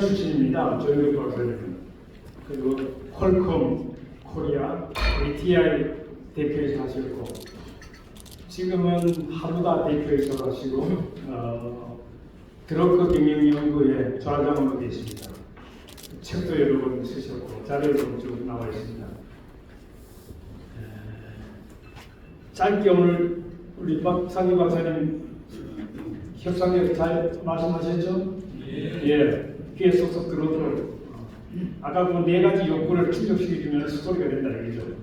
출신입니다. 조영국 박사님. 그리고 퀄컴 코리아 ATI 대표이사 하셨고 지금은 하루다 대표이사 하시고 드러커 경영연구회 좌장으로 계십니다. 책도 여러 번 쓰셨고 자료도 좀 나와 있습니다. 짧게 오늘 우리 박상희 박사님 협상에 잘 말씀하셨죠? 예. 귀에 쏙쏙 들어오도록 아까 그 네 가지 욕구를 충족시켜주면 스토리가 된다 이거죠.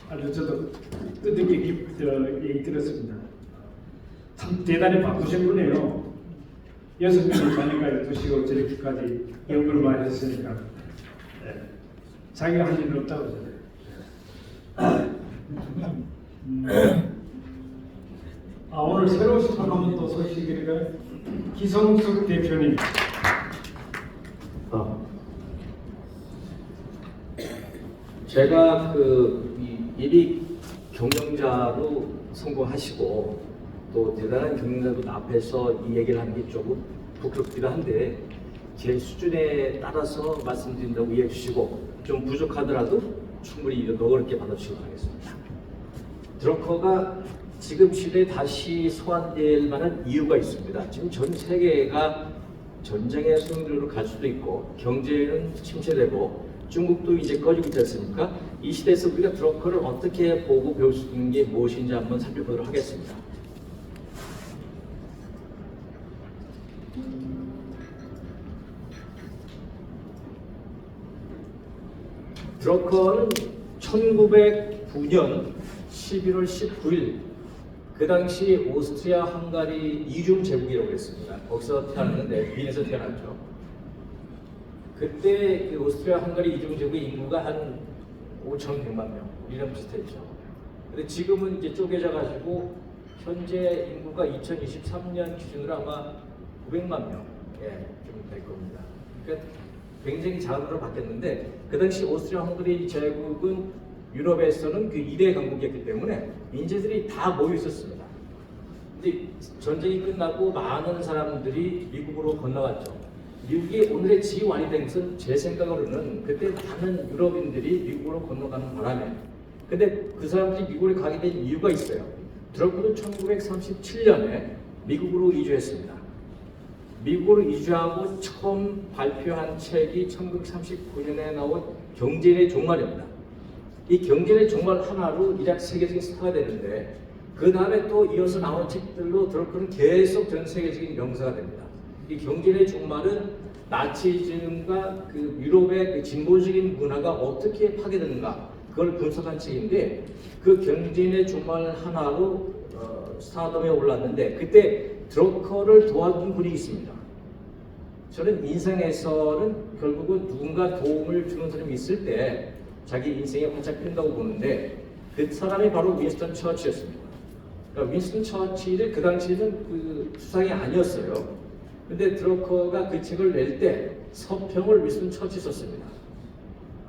아주 저도 뜻있게 얘기 들었습니다. 참 대단히 바쁘신 분이에요. 6명의 자녀까지 두시고 저렇게까지 연구를 많이 했으니까 자기가 한 일은 없다고 그러잖아요. 오늘 새로 시작하면 또 소식이니까 기성숙 대표님. 제가 일익 경영자로 성공하시고 또 대단한 경영자분 앞에서 이 얘기를 하는 게 조금 부끄럽기도 한데 제 수준에 따라서 말씀드린다고 이해해 주시고 좀 부족하더라도 충분히 너그럽게 받아주시기 바라겠습니다. 드러커가 지금 시대에 다시 소환될 만한 이유가 있습니다. 지금 전 세계가 전쟁의 수용으로 갈 수도 있고 경제는 침체되고 중국도 이제 꺼지고 있지 않습니까? 이 시대에서 우리가 드러커를 어떻게 보고 배울 수 있는 게 무엇인지 한번 살펴보도록 하겠습니다. 드러커는 1909년 11월 19일 그 당시 오스트리아 헝가리 이중 제국이라고 했습니다. 거기서 태어났는데 빈에서 태어났죠. 그때 그 오스트리아 헝가리 이중 제국의 인구가 한 5,100만 명, 우리랑 비슷했죠. 근데 지금은 이제 쪼개져 가지고 현재 인구가 2023년 기준으로 아마 900만 명, 좀 될 겁니다. 그러니까 굉장히 작은 걸로 바뀌었는데 그 당시 오스트리아 헝가리 제국은 유럽에서는 그 2대 강국이었기 때문에 인재들이 다 모여 있었습니다. 근데 전쟁이 끝나고 많은 사람들이 미국으로 건너갔죠. 미국이 오늘의 지휘관이 된 것은 제 생각으로는 그때 많은 유럽인들이 미국으로 건너가는 바람에 근데 그 사람들이 미국에 가게 된 이유가 있어요. 드러커도 1937년에 미국으로 이주했습니다. 미국으로 이주하고 처음 발표한 책이 1939년에 나온 경제인의 종말입니다. 이 경제인의 종말 하나로 이rak 세계적인 스타가 되는데 그 다음에 또 이어서 나온 책들로 드러커는 계속 전 세계적인 명사가 됩니다. 이 경제인의 종말은 나치즘과 그 유럽의 그 진보적인 문화가 어떻게 파괴되는가 그걸 분석한 책인데 그 경제인의 종말 하나로 스타덤에 올랐는데 그때 드러커를 도와준 분이 있습니다. 저는 인생에서는 결국은 누군가 도움을 주는 사람이 있을 때 자기 인생에 활짝 핀다고 보는데 그 사람이 바로 윈스턴 처칠이었습니다. 그러니까 윈스턴 처칠이 그 당시에는 그 수상이 아니었어요. 근데 드러커가 그 책을 낼 때 서평을 윈스턴 처칠이 썼습니다.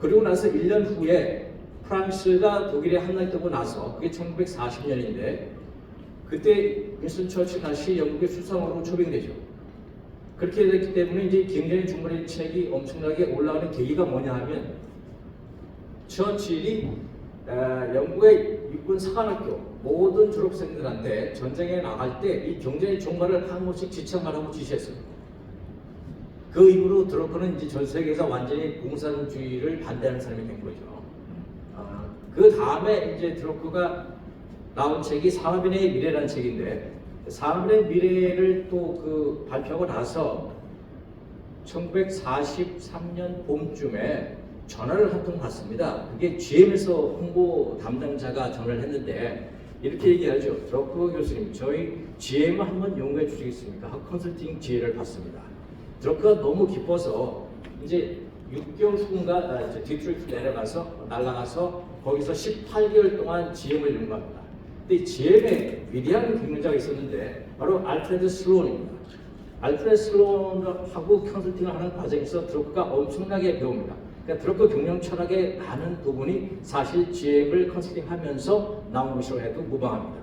그리고 나서 1년 후에 프랑스가 독일에 함락되고 나서 그게 1940년인데 그때 윈스턴 처칠이 다시 영국의 수상으로 초빙되죠. 그렇게 됐기 때문에 이제 굉장히 중간의 책이 엄청나게 올라가는 계기가 뭐냐 하면 처칠이 영국의 육군 사관학교 모든 졸업생들한테 전쟁에 나갈 때 이 경제의 종말을 한 번씩 지참하라고 지시했습니다. 그 이후로 드러커는 이제 전 세계에서 완전히 공산주의를 반대하는 사람이 된 거죠. 그 다음에 이제 드러커가 나온 책이 산업인의 미래라는 책인데 산업인의 미래를 또 그 발표하고 나서 1943년 봄쯤에 전화를 한 통 받습니다. 그게 GM에서 홍보 담당자가 전화를 했는데 이렇게 얘기하죠. 드러커 교수님, 저희 GM을 한번 연구해 주시겠습니까? 하고 컨설팅 지혜를 받습니다. 드러커가 너무 기뻐서 이제 6개월 후인가 이제 디트로이트 내려가서 날아가서 거기서 18개월 동안 GM을 연구합니다. 근데 GM에 위대한 경영자가 있었는데 바로 알프레드 슬론입니다. 알프레드 슬론하고 컨설팅을 하는 과정에서 드러커가 엄청나게 배웁니다. 그러니까 드러커 경영 철학의 많은 부분이 사실 GM을 컨설팅하면서 나온 것이라고 해도 무방합니다.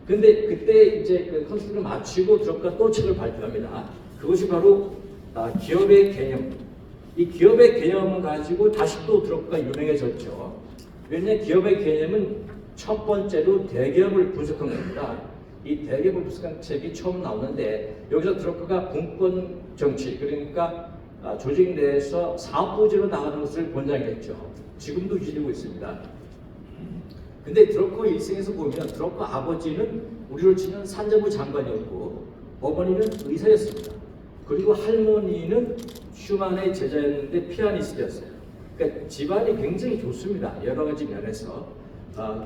근데 그때 이제 그 컨설팅을 마치고 드러커가 또 책을 발표합니다. 그것이 바로 기업의 개념, 이 기업의 개념을 가지고 다시 또 드러커가 유명해졌죠. 왜냐하면 기업의 개념은 첫 번째로 대기업을 분석한 겁니다. 이 대기업을 분석한 책이 처음 나오는데 여기서 드러커가 분권 정치, 그러니까 조직 내에서 사업부지로 나가는 것을 권장했죠. 지금도 유지되고 있습니다. 근데 드러커 일생에서 보면 드러커 아버지는 우리로 치면 산자부 장관이었고 어머니는 의사였습니다. 그리고 할머니는 슈만의 제자였는데 피아니스트였어요. 그러니까 집안이 굉장히 좋습니다. 여러 가지 면에서.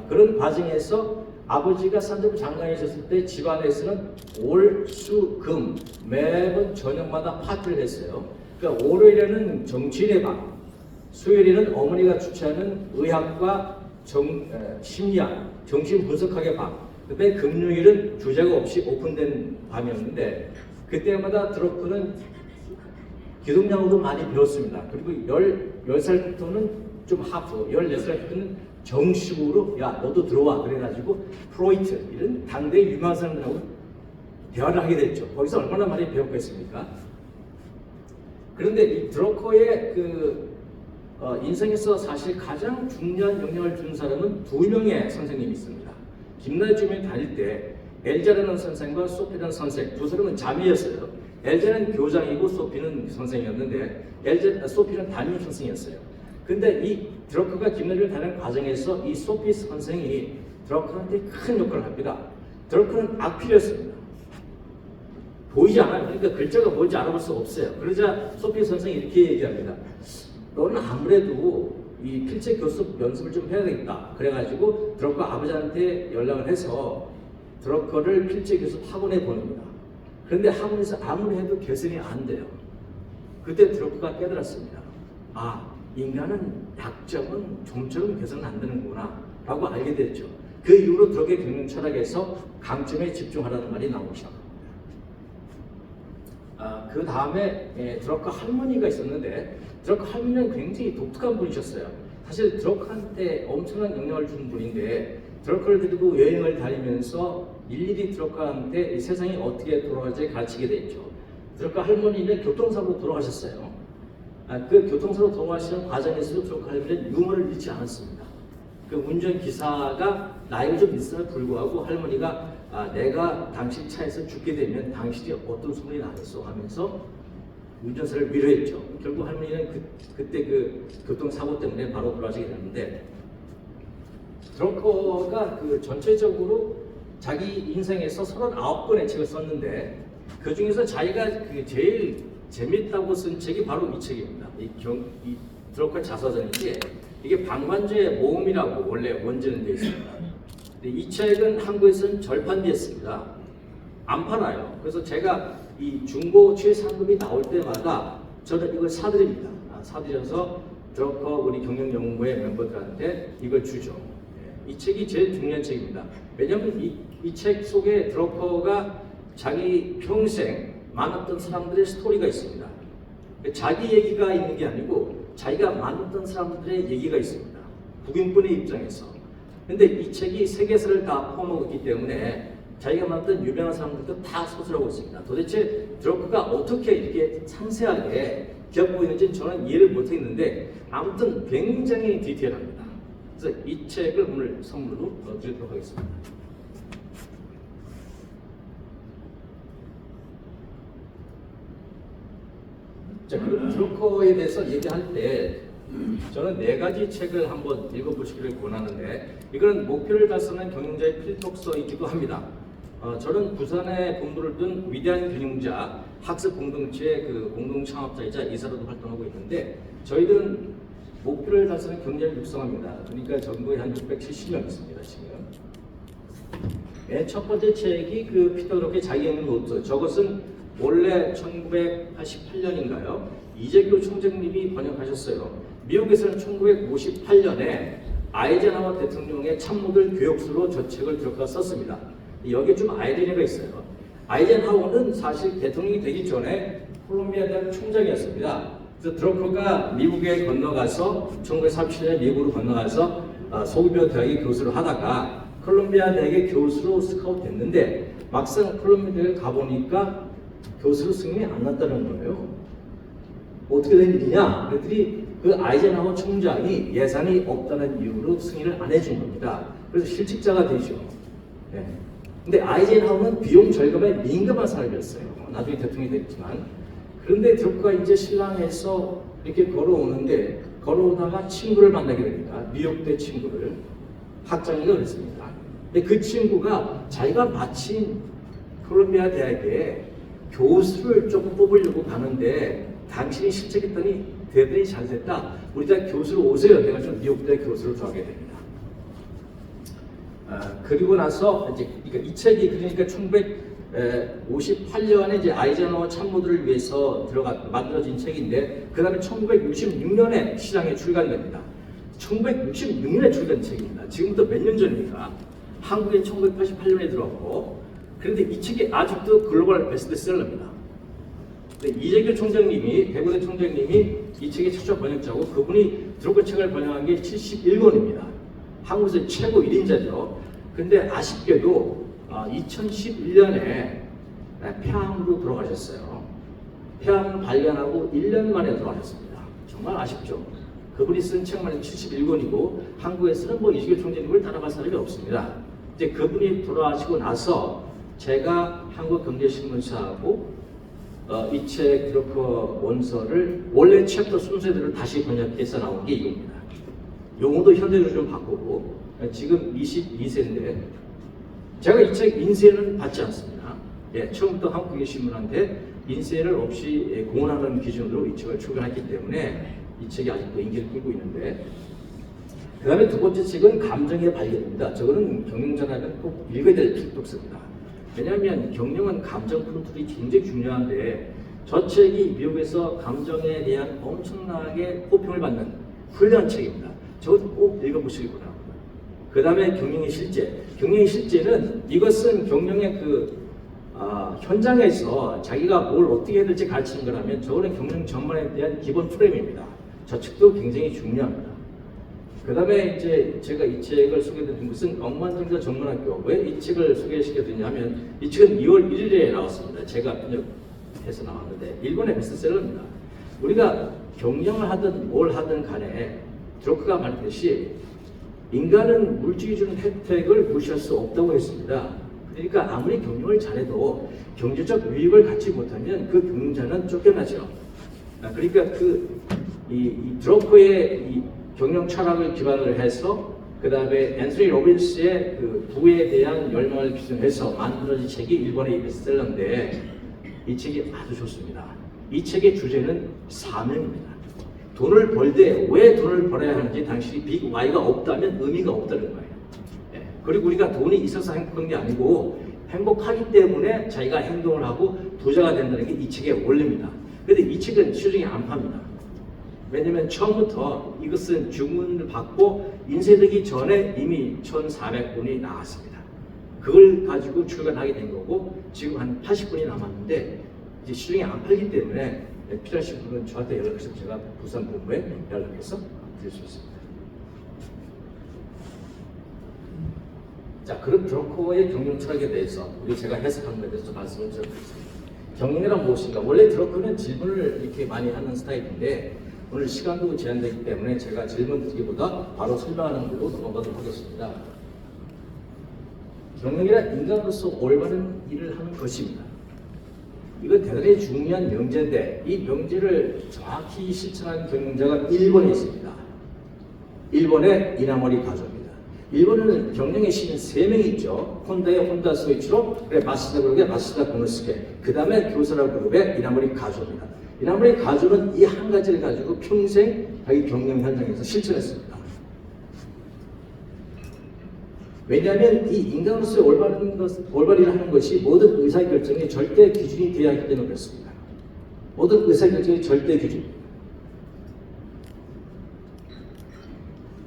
그런 과정에서 아버지가 산자부 장관이셨을 때 집안에서는 월, 수, 금 매번 저녁마다 파티를 했어요. 그러니까 월요일에는 정치인의 방, 수요일에는 어머니가 주최하는 의학과 심리학, 정신 분석학의 방, 그다음에 금요일은 주제가 없이 오픈된 밤이었는데 그때마다 드러커는 기독량으로 많이 배웠습니다. 그리고 10살부터는 좀 하프, 14살부터는 정식으로 야 너도 들어와 그래가지고 프로이트 이런 당대 유명한 사람들하고 대화를 하게 됐죠. 거기서 얼마나 많이 배웠겠습니까? 그런데 이 드러커의 인생에서 사실 가장 중요한 영향을 준 사람은 두 명의 선생님이 있습니다. 김나지움에 다닐 때 엘자라는 선생과 소피라는 선생, 두 사람은 자매였어요. 엘자는 교장이고 소피는 선생이었는데 소피는 담임 선생이었어요. 근데 이 드러커가 김나지움을 다니는 과정에서 이 소피 선생이 드러커한테 큰 역할을 합니다. 드러커는 악필이었습니다. 보이지 않아요. 그러니까 글자가 뭔지 알아볼 수가 없어요. 그러자 소피 선생이 이렇게 얘기합니다. 너는 아무래도 이 필체 교습 연습을 좀 해야 되겠다. 그래가지고 드러커 아버지한테 연락을 해서 드러커를 필체 교습 학원에 보냅니다. 그런데 학원에서 아무리 해도 개선이 안 돼요. 그때 드러커가 깨달았습니다. 인간은 약점은 좀처럼 개선 안 되는구나 라고 알게 됐죠. 그 이후로 드러커의 경영 철학에서 강점에 집중하라는 말이 나오기 시작합니다. 그 다음에 드러커 할머니가 있었는데 드러커 할머니는 굉장히 독특한 분이셨어요. 사실 드러커한테 엄청난 영향을 준 분인데 드러커를 데리고 여행을 다니면서 일일이 드러커한테 이 세상이 어떻게 돌아가는지 가르치게 됐죠. 드러커 할머니는 교통사고로 돌아가셨어요. 그 교통사고로 돌아가시는 과정에서도 드러커 할머니는 유머를 잃지 않았습니다. 그 운전기사가 나이가 좀 있음에 불구하고 할머니가 내가 당신 차에서 죽게 되면 당신이 어떤 소문이 나겠어 하면서 운전사를 위로했죠. 결국 할머니는 그때 그 교통사고 때문에 바로 돌아가시게 됐는데 드러커가 전체적으로 자기 인생에서 39권의 책을 썼는데 그 중에서 자기가 제일 재밌다고 쓴 책이 바로 이 책입니다. 이 드러커 자서전인데 이게 방관죄의 모험이라고 원래 원제는 되어 있습니다. 이 책은 한국에서는 절판되었습니다. 안 팔아요. 그래서 제가 이 중고 최상급이 나올 때마다 저는 이걸 사드립니다. 사드려서 드러커 우리 경영연구회 멤버들한테 이걸 주죠. 이 책이 제일 중요한 책입니다. 왜냐하면 이 책 속에 드러커가 자기 평생 만났던 사람들의 스토리가 있습니다. 자기 얘기가 있는 게 아니고 자기가 만났던 사람들의 얘기가 있습니다. 북인분의 입장에서. 근데 이 책이 세계사를 다 퍼먹었기 때문에 자기가 만났던 유명한 사람들도 다 소설하고 있습니다. 도대체 드러커가 어떻게 이렇게 상세하게 기억하고 있는지 저는 이해를 못했는데 아무튼 굉장히 디테일합니다. 그래서 이 책을 오늘 선물로 드리도록 하겠습니다. 자, 그럼 드러커에 대해서 얘기할 때 저는 4가지 책을 한번 읽어보시기를 권하는데 이건 목표를 달성한 경영자의 필독서이기도 합니다. 저는 부산에 본부를 둔 위대한 경영자 학습 공동체의 공동 창업자이자 이사로도 활동하고 있는데 저희들은 목표를 달성한 경영자를 육성합니다. 그러니까 전국에 한 670명 있습니다. 지금. 첫 번째 책이 피터 드러커의 자기경영 노트. 저것은 원래 1988년인가요? 이재규 총장님이 번역하셨어요. 미국에서는 1958년에 아이젠하워 대통령의 참모들 교육서로 저 책을 드러커가 썼습니다. 여기에 좀 아이러니가 있어요. 아이젠하워는 사실 대통령이 되기 전에 콜롬비아 대학 총장이었습니다. 그래서 드러커가 미국에 건너가서 1937년에 미국으로 건너가서 소규모 대학의 교수를 하다가 콜롬비아 대학의 교수로 스카우트 됐는데 막상 콜롬비아 대학에 가보니까 교수로 승인이 안 났다는 거예요. 어떻게 된 일이냐? 그랬더니 그 아이젠하워 총장이 예산이 없다는 이유로 승인을 안 해준 겁니다. 그래서 실직자가 되죠. 네. 근데 아이젠하워는 비용 절감에 민감한 사람이었어요. 나중에 대통령이 됐지만. 그런데 드루크가 이제 신랑에서 이렇게 걸어오는데 걸어오다가 친구를 만나게 됩니다. 뉴욕대 친구를. 학장이가 그랬습니다. 근데 그 친구가 자기가 마침 콜롬비아 대학에 교수를 조금 뽑으려고 가는데 당신이 실책했더니 대단히 잘 됐다. 우리 대학 교수로 오세요. 해가지고 뉴욕대 교수를 구하게 됩니다. 그리고 나서 이제 이 책이 그러니까 1958년에 이제 아이젠하워 참모들을 위해서 만들어진 책인데 그 다음에 1966년에 시장에 출간됩니다. 1966년에 출간된 책입니다. 지금부터 몇 년 전입니까? 한국에 1988년에 들어왔고 그런데 이 책이 아직도 글로벌 베스트셀러입니다. 이재규 총장님이 대구대 총장님이 이 책의 최초 번역자고 그분이 드루크 책을 번역한 게 71권입니다. 한국에서 최고 1인자죠. 근데 아쉽게도 2011년에 폐암으로 돌아가셨어요. 폐암을 발견하고 1년 만에 돌아가셨습니다. 정말 아쉽죠. 그분이 쓴 책만 71권이고 한국에서는 뭐 이재규 총장님을 따라갈 사람이 없습니다. 이제 그분이 돌아가시고 나서 제가 한국경제신문사하고 이 책 드루크 원서를 원래 챕터 순서대로 다시 번역해서 나온 게 이겁니다. 용어도 현대로 좀 바꾸고 지금 22세인데 제가 이 책 인쇄는 받지 않습니다. 예, 처음부터 한국경제신문한테 인쇄를 없이 공헌하는 기준으로 이 책을 출간했기 때문에 이 책이 아직도 인기를 끌고 있는데 그 다음에 두 번째 책은 감정의 발견입니다. 저거는 경영자라면 꼭 읽어야 될 필독서입니다. 왜냐하면 경영은 감정 컨트롤이 굉장히 중요한데 저 책이 미국에서 감정에 대한 엄청나게 호평을 받는 훌륭한 책입니다. 저것도 꼭 읽어보시기 바랍니다. 그 다음에 경영의 실제. 경영의 실제는 이것은 경영의 현장에서 자기가 뭘 어떻게 해야 될지 가르치는 거라면 저거는 경영 전반에 대한 기본 프레임입니다. 저 책도 굉장히 중요합니다. 그 다음에 이제 제가 이 책을 소개해드린 것은 억만장자 전문학교. 왜 이 책을 소개시켜드리냐면 이 책은 2월 1일에 나왔습니다. 제가 번역해서 나왔는데 일본의 베스트셀러입니다. 우리가 경영을 하든 뭘 하든 간에 드루크가 말했듯이 인간은 물질이 주는 혜택을 무시할 수 없다고 했습니다. 그러니까 아무리 경영을 잘해도 경제적 유익을 갖지 못하면 그 경영자는 쫓겨나죠. 그러니까 이 드루크의 이 경영 철학을 기반으로 해서 그 다음에 앤서니 로빈스의 그 부에 대한 열망을 기준으로 해서 만들어진 책이 일본의 베스트셀러인데 이 책이 아주 좋습니다. 이 책의 주제는 사명입니다. 돈을 벌 때 왜 돈을 벌어야 하는지 당신이 빅 Y가 없다면 의미가 없다는 거예요. 예. 그리고 우리가 돈이 있어서 행복한 게 아니고 행복하기 때문에 자기가 행동을 하고 부자가 된다는 게 이 책의 원리입니다. 그런데 이 책은 시중에 안 팝니다. 왜냐면 처음부터 이것은 주문을 받고 인쇄되기 전에 이미 1,400권이 나왔습니다. 그걸 가지고 출간하게 된 거고 지금 한 80권이 남았는데 이제 시중에 안 팔기 때문에 필요하신 분은 저한테 연락해서 제가 부산 본부에 연락해서 드릴 수 있습니다. 자, 그럼 드루크의 경영 철학에 대해서 제가 해석한 것에 대해서 말씀을 드리겠습니다. 경영이란 무엇인가? 원래 드루크는 질문을 이렇게 많이 하는 스타일인데 오늘 시간도 제한되기 때문에 제가 질문 드리기보다 바로 설명하는 걸로 넘어가도록 하겠습니다. 경영이란 인간으로서 올바른 일을 하는 것입니다. 이건 대단히 중요한 명제인데 이 명제를 정확히 실천한 경영자가 일본에 있습니다. 일본의 이나모리 가조입니다. 일본은 경영의 신인 3명이 있죠. 혼다의 혼다 소이치로, 마시다 그룹의 마시다 고노스케, 그 다음에 교사라 그룹의 이나모리 가조입니다. 이나모리 가조는 이 한 가지를 가지고 평생 자기 경영 현장에서 실천했습니다. 왜냐하면 이 인간으로서의 올바른 일을 하는 것이 모든 의사결정의 절대 기준이 되어야 하기 때문에 그렇습니다. 모든 의사결정의 절대 기준.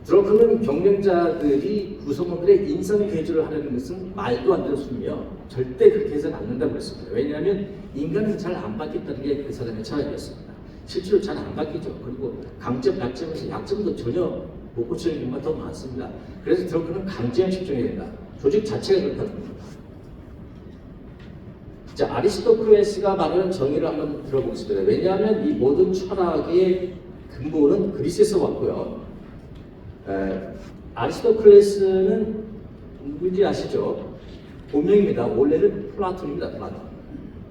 드루크는 경영자들이 구성원들의 인성 개조를 하려는 것은 말도 안 되는 소리며 절대 그렇게 해서는 안 된다고 했습니다. 왜냐하면 인간은 잘 안 바뀌었다는 게 그 사람의 철학이었습니다. 실제로 잘 안 바뀌죠. 그리고 강점, 약점에서 약점도 전혀 못 고치는 경우가 더 많습니다. 그래서 드루크는 강점에 집중해야 된다. 조직 자체가 그렇다는 겁니다. 자, 아리스토텔레스가 말하는 정의를 한번 들어보겠습니다. 왜냐하면 이 모든 철학의 근본은 그리스에서 왔고요. 아리스토텔레스는 누군지 아시죠? 본명입니다. 원래는 플라톤입니다. 플라톤.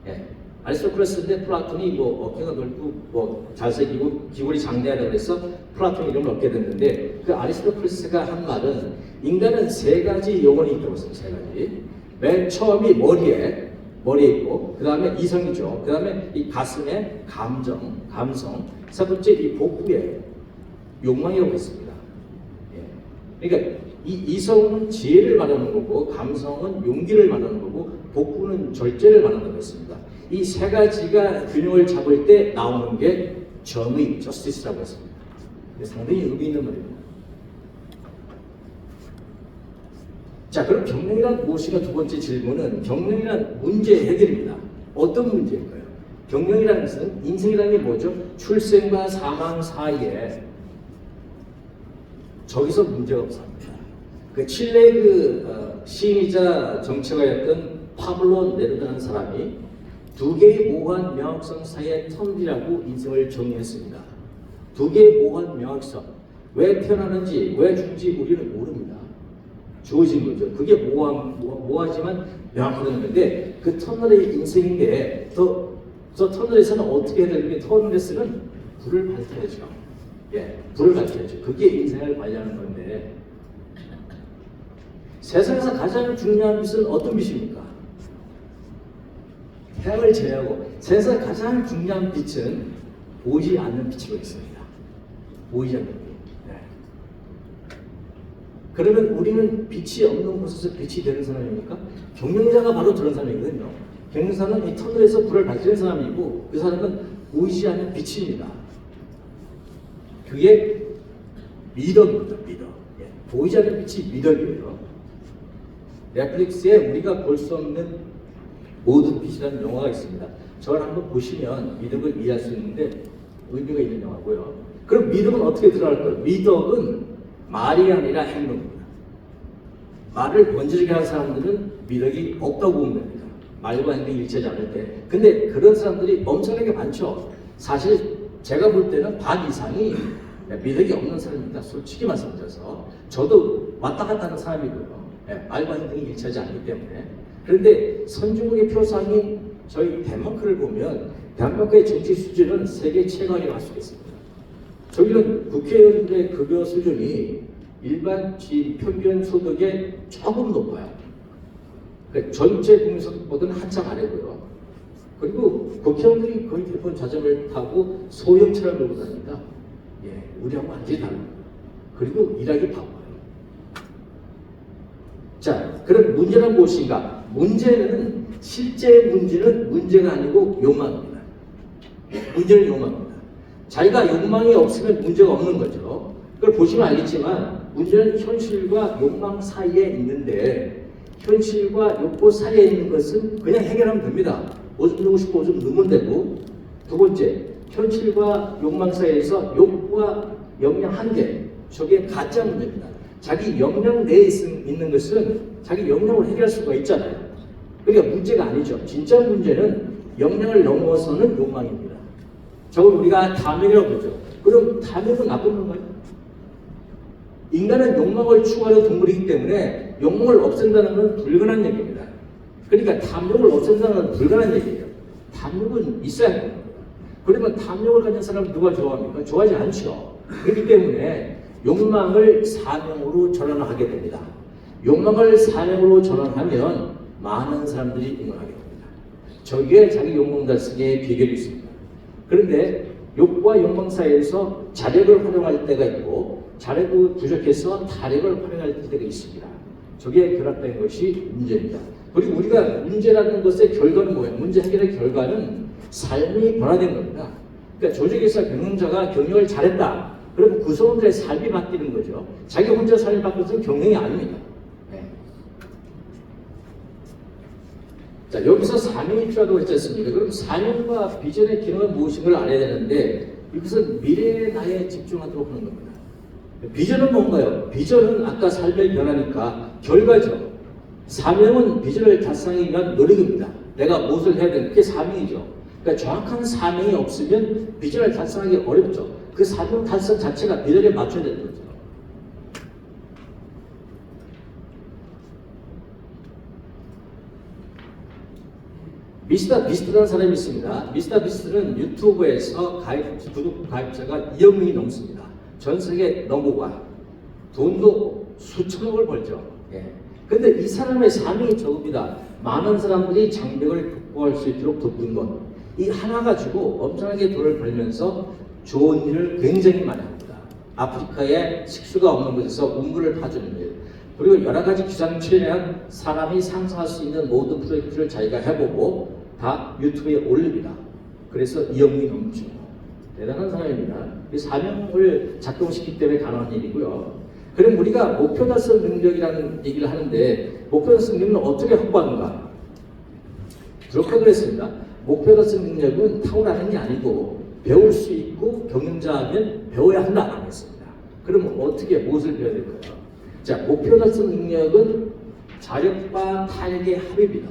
예. 아리스토텔레스인데 플라톤이 뭐 어깨가 넓고 뭐 잘생기고 기골이 장대하다 그래서 플라톤 이름을 얻게 됐는데, 그 아리스토텔레스가 한 말은 인간은 세 가지 영혼이 있다고 했어요. 세 가지. 맨 처음이 머리에 있고, 그 다음에 이성이죠. 그 다음에 이 가슴에 감성, 세 번째 이 복부에 욕망이라고 했습니다. 예. 그러니까 이 이성은 지혜를 말하는 거고, 감성은 용기를 말하는 거고, 복부는 절제를 말한다고 했습니다. 이 세 가지가 균형을 잡을 때 나오는 게 정의, 저스티스라고 했습니다. 상당히 의미 있는 말입니다. 자, 그럼 경영이란 무엇인가 두 번째 질문은 경영이란 문제 해결입니다. 어떤 문제일까요? 경영이라는 것은 인생이라는 게 뭐죠? 출생과 사망 사이에 저기서 문제가 없습니다. 그 칠레 시인이자 정치가였던 파블로 네루다라는 사람이 두 개의 모호한 명확성 사이의 터널이라고 인생을 정의했습니다. 두 개의 모호한 명확성. 왜 태어나는지, 왜 죽는지 우리는 모릅니다. 주어진 거죠. 그게 모호하지만 명확하다는 건데, 그 터널의 인생인데, 저 터널에서는 어떻게 해야 되는 게, 터널에서는 불을 밝혀야죠. 예, 불을 밝혀야죠. 그게 인생을 관리하는 건데, 세상에서 가장 중요한 빛은 어떤 빛입니까? 태양을 제외하고 세상에서 가장 중요한 빛은 보이지 않는 빛으로 있습니다. 보이지 않는 빛. 네. 그러면 우리는 빛이 없는 곳에서 빛이 되는 사람입니까? 경영자가 바로 그런 사람이거든요. 경영자는 이 터널에서 불을 밝히는 사람이고, 그 사람은 보이지 않는 빛입니다. 그게 미덕입니다. 미덕. 예. 보이지 않는 빛이 미덕이에요. 넷플릭스에 우리가 볼 수 없는 모든 빛이라는 영화가 있습니다. 저걸 한번 보시면 미덕을 이해할 수 있는데 의미가 있는 영화고요. 그럼 미덕은 어떻게 들어갈까요? 미덕은 말이 아니라 행동입니다. 말을 번지르게 하는 사람들은 미덕이 없다고 보면 됩니다. 말과 행동이 일치하지 않을 때. 근데 그런 사람들이 엄청나게 많죠. 사실 제가 볼 때는 반 이상이 미덕이 없는 사람입니다. 솔직히 말씀드려서. 저도 왔다 갔다 하는 사람이고요. 말과 행동이 일치하지 않기 때문에. 그런데 선진국의 표상인 저희 덴마크를 보면 덴마크의 정치 수준은 세계 최강이라고 할 수 있습니다. 저기는 국회의원들의 급여 수준이 일반 평균 소득에 조금 높아요. 그러니까 전체 국민 소득보다는 한참 아래고요. 그리고 국회의원들이 거의 대부분 자전거를 타고 소형차를 몰고 다닙니다. 예, 우리하고 완전히 다릅니다. 그리고 일하기 바빠요. 자, 그럼 문제는 무엇인가? 문제는, 실제 문제는 문제가 아니고 욕망입니다. 문제는 욕망입니다. 자기가 욕망이 없으면 문제가 없는 거죠. 그걸 보시면 알겠지만 문제는 현실과 욕망 사이에 있는데, 현실과 욕구 사이에 있는 것은 그냥 해결하면 됩니다. 오줌 누고 싶고 오줌 누면 되고, 두 번째, 현실과 욕망 사이에서 욕구와 역량 한계, 저게 가짜 문제입니다. 자기 역량 내에 있는 것은 자기 역량을 해결할 수가 있잖아요. 그러니까 문제가 아니죠. 진짜 문제는 역량을 넘어서는 욕망입니다. 저걸 우리가 탐욕이라고 그러죠. 그럼 탐욕은 나쁜 건가요? 인간은 욕망을 추구하는 동물이기 때문에 욕망을 없앤다는 건 불가능한 얘기입니다. 그러니까 탐욕을 없앤다는 건 불가능한 얘기예요. 탐욕은 있어야 합니다. 그러면 탐욕을 가진 사람은 누가 좋아합니까? 좋아하지 않죠. 그렇기 때문에 욕망을 사명으로 전환하게 됩니다. 욕망을 사명으로 전환하면 많은 사람들이 응원하게 됩니다. 저기에 자기 욕망 달성의 비결이 있습니다. 그런데 욕과 욕망 사이에서 자력을 활용할 때가 있고, 자력이 부족해서 타력을 활용할 때가 있습니다. 저게 결합된 것이 문제입니다. 그리고 우리가 문제라는 것의 결과는 뭐예요? 문제 해결의 결과는 삶이 변화된 겁니다. 그러니까 조직에서 경영자가 경영을 잘했다. 그러면 구성원들의 삶이 바뀌는 거죠. 자기 혼자 삶이 바뀌어서는 경영이 아닙니다. 네. 자, 여기서 사명이 필요하다고 했지 않습니까? 그럼 사명과 비전의 기능은 무엇인가를 알아야 되는데, 이것은 미래의 나에 집중하도록 하는 겁니다. 비전은 뭔가요? 비전은 아까 삶의 변화니까 결과죠. 사명은 비전을 달성하기 위한 노력입니다. 내가 무엇을 해야 되는 그게 사명이죠. 그러니까 정확한 사명이 없으면 비전을 달성하기 어렵죠. 그 사명 달성 자체가 비전에 맞춰야 되는 거죠. 미스터 비스트라는 사람이 있습니다. 미스터 비스트는 유튜브에서 구독 가입자가 2억 명이 넘습니다. 전 세계 넘버원. 돈도 수천억을 벌죠. 예. 근데 이 사람의 사명이 저겁니다. 많은 사람들이 장벽을 극복할 수 있도록 돕는 것. 이 하나 가지고 엄청나게 돈을 벌면서 좋은 일을 굉장히 많이 합니다. 아프리카에 식수가 없는 곳에서 우물을 파주는 일. 그리고 여러 가지 기상천외한 사람이 상상할 수 있는 모든 프로젝트를 자기가 해보고 다 유튜브에 올립니다. 그래서 2억 명이 넘죠. 대단한 사람입니다. 이 사명을 작동시키기 때문에 가능한 일이고요. 그럼 우리가 목표 달성 능력이라는 얘기를 하는데 목표 달성 능력은 어떻게 확보하는가? 그렇게 그랬습니다. 목표 달성 능력은 타고나는 게 아니고 배울 수 있고 경영자하면 배워야 한다 안 했습니다. 그럼 어떻게 무엇을 배워야 될까요? 자, 목표 달성 능력은 자력과 탄력의 합입니다.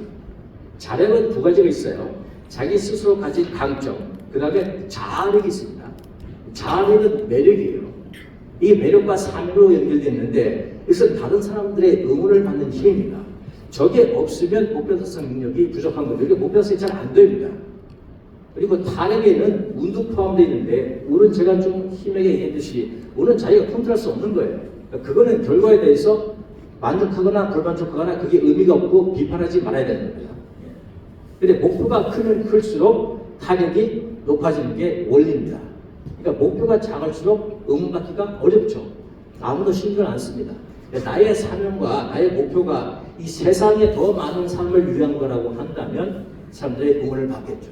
자력은 두 가지가 있어요. 자기 스스로 가진 강점, 그 다음에 자아력이 있습니다. 자아력은 매력이에요. 이 매력과 삶으로 연결되어 있는데 이것은 다른 사람들의 응원을 받는 힘입니다. 저게 없으면 목표 달성 능력이 부족한 거죠. 이게 목표 달성이 잘 안 됩니다. 그리고 탄력에는 운도 포함되어 있는데 운은 제가 좀 힘에게 얘기했듯이 운은 자기가 컨트롤할 수 없는 거예요. 그거는 결과에 대해서 만족하거나 불만족하거나 그게 의미가 없고 비판하지 말아야 되는 겁니다. 근데 목표가 크면 클수록 탄력이 높아지는 게 원리입니다. 그러니까 목표가 작을수록 응원받기가 어렵죠. 아무도 신경 안 씁니다. 나의 사명과 나의 목표가 이 세상에 더 많은 삶을 위한 거라고 한다면 사람들의 응원을 받겠죠.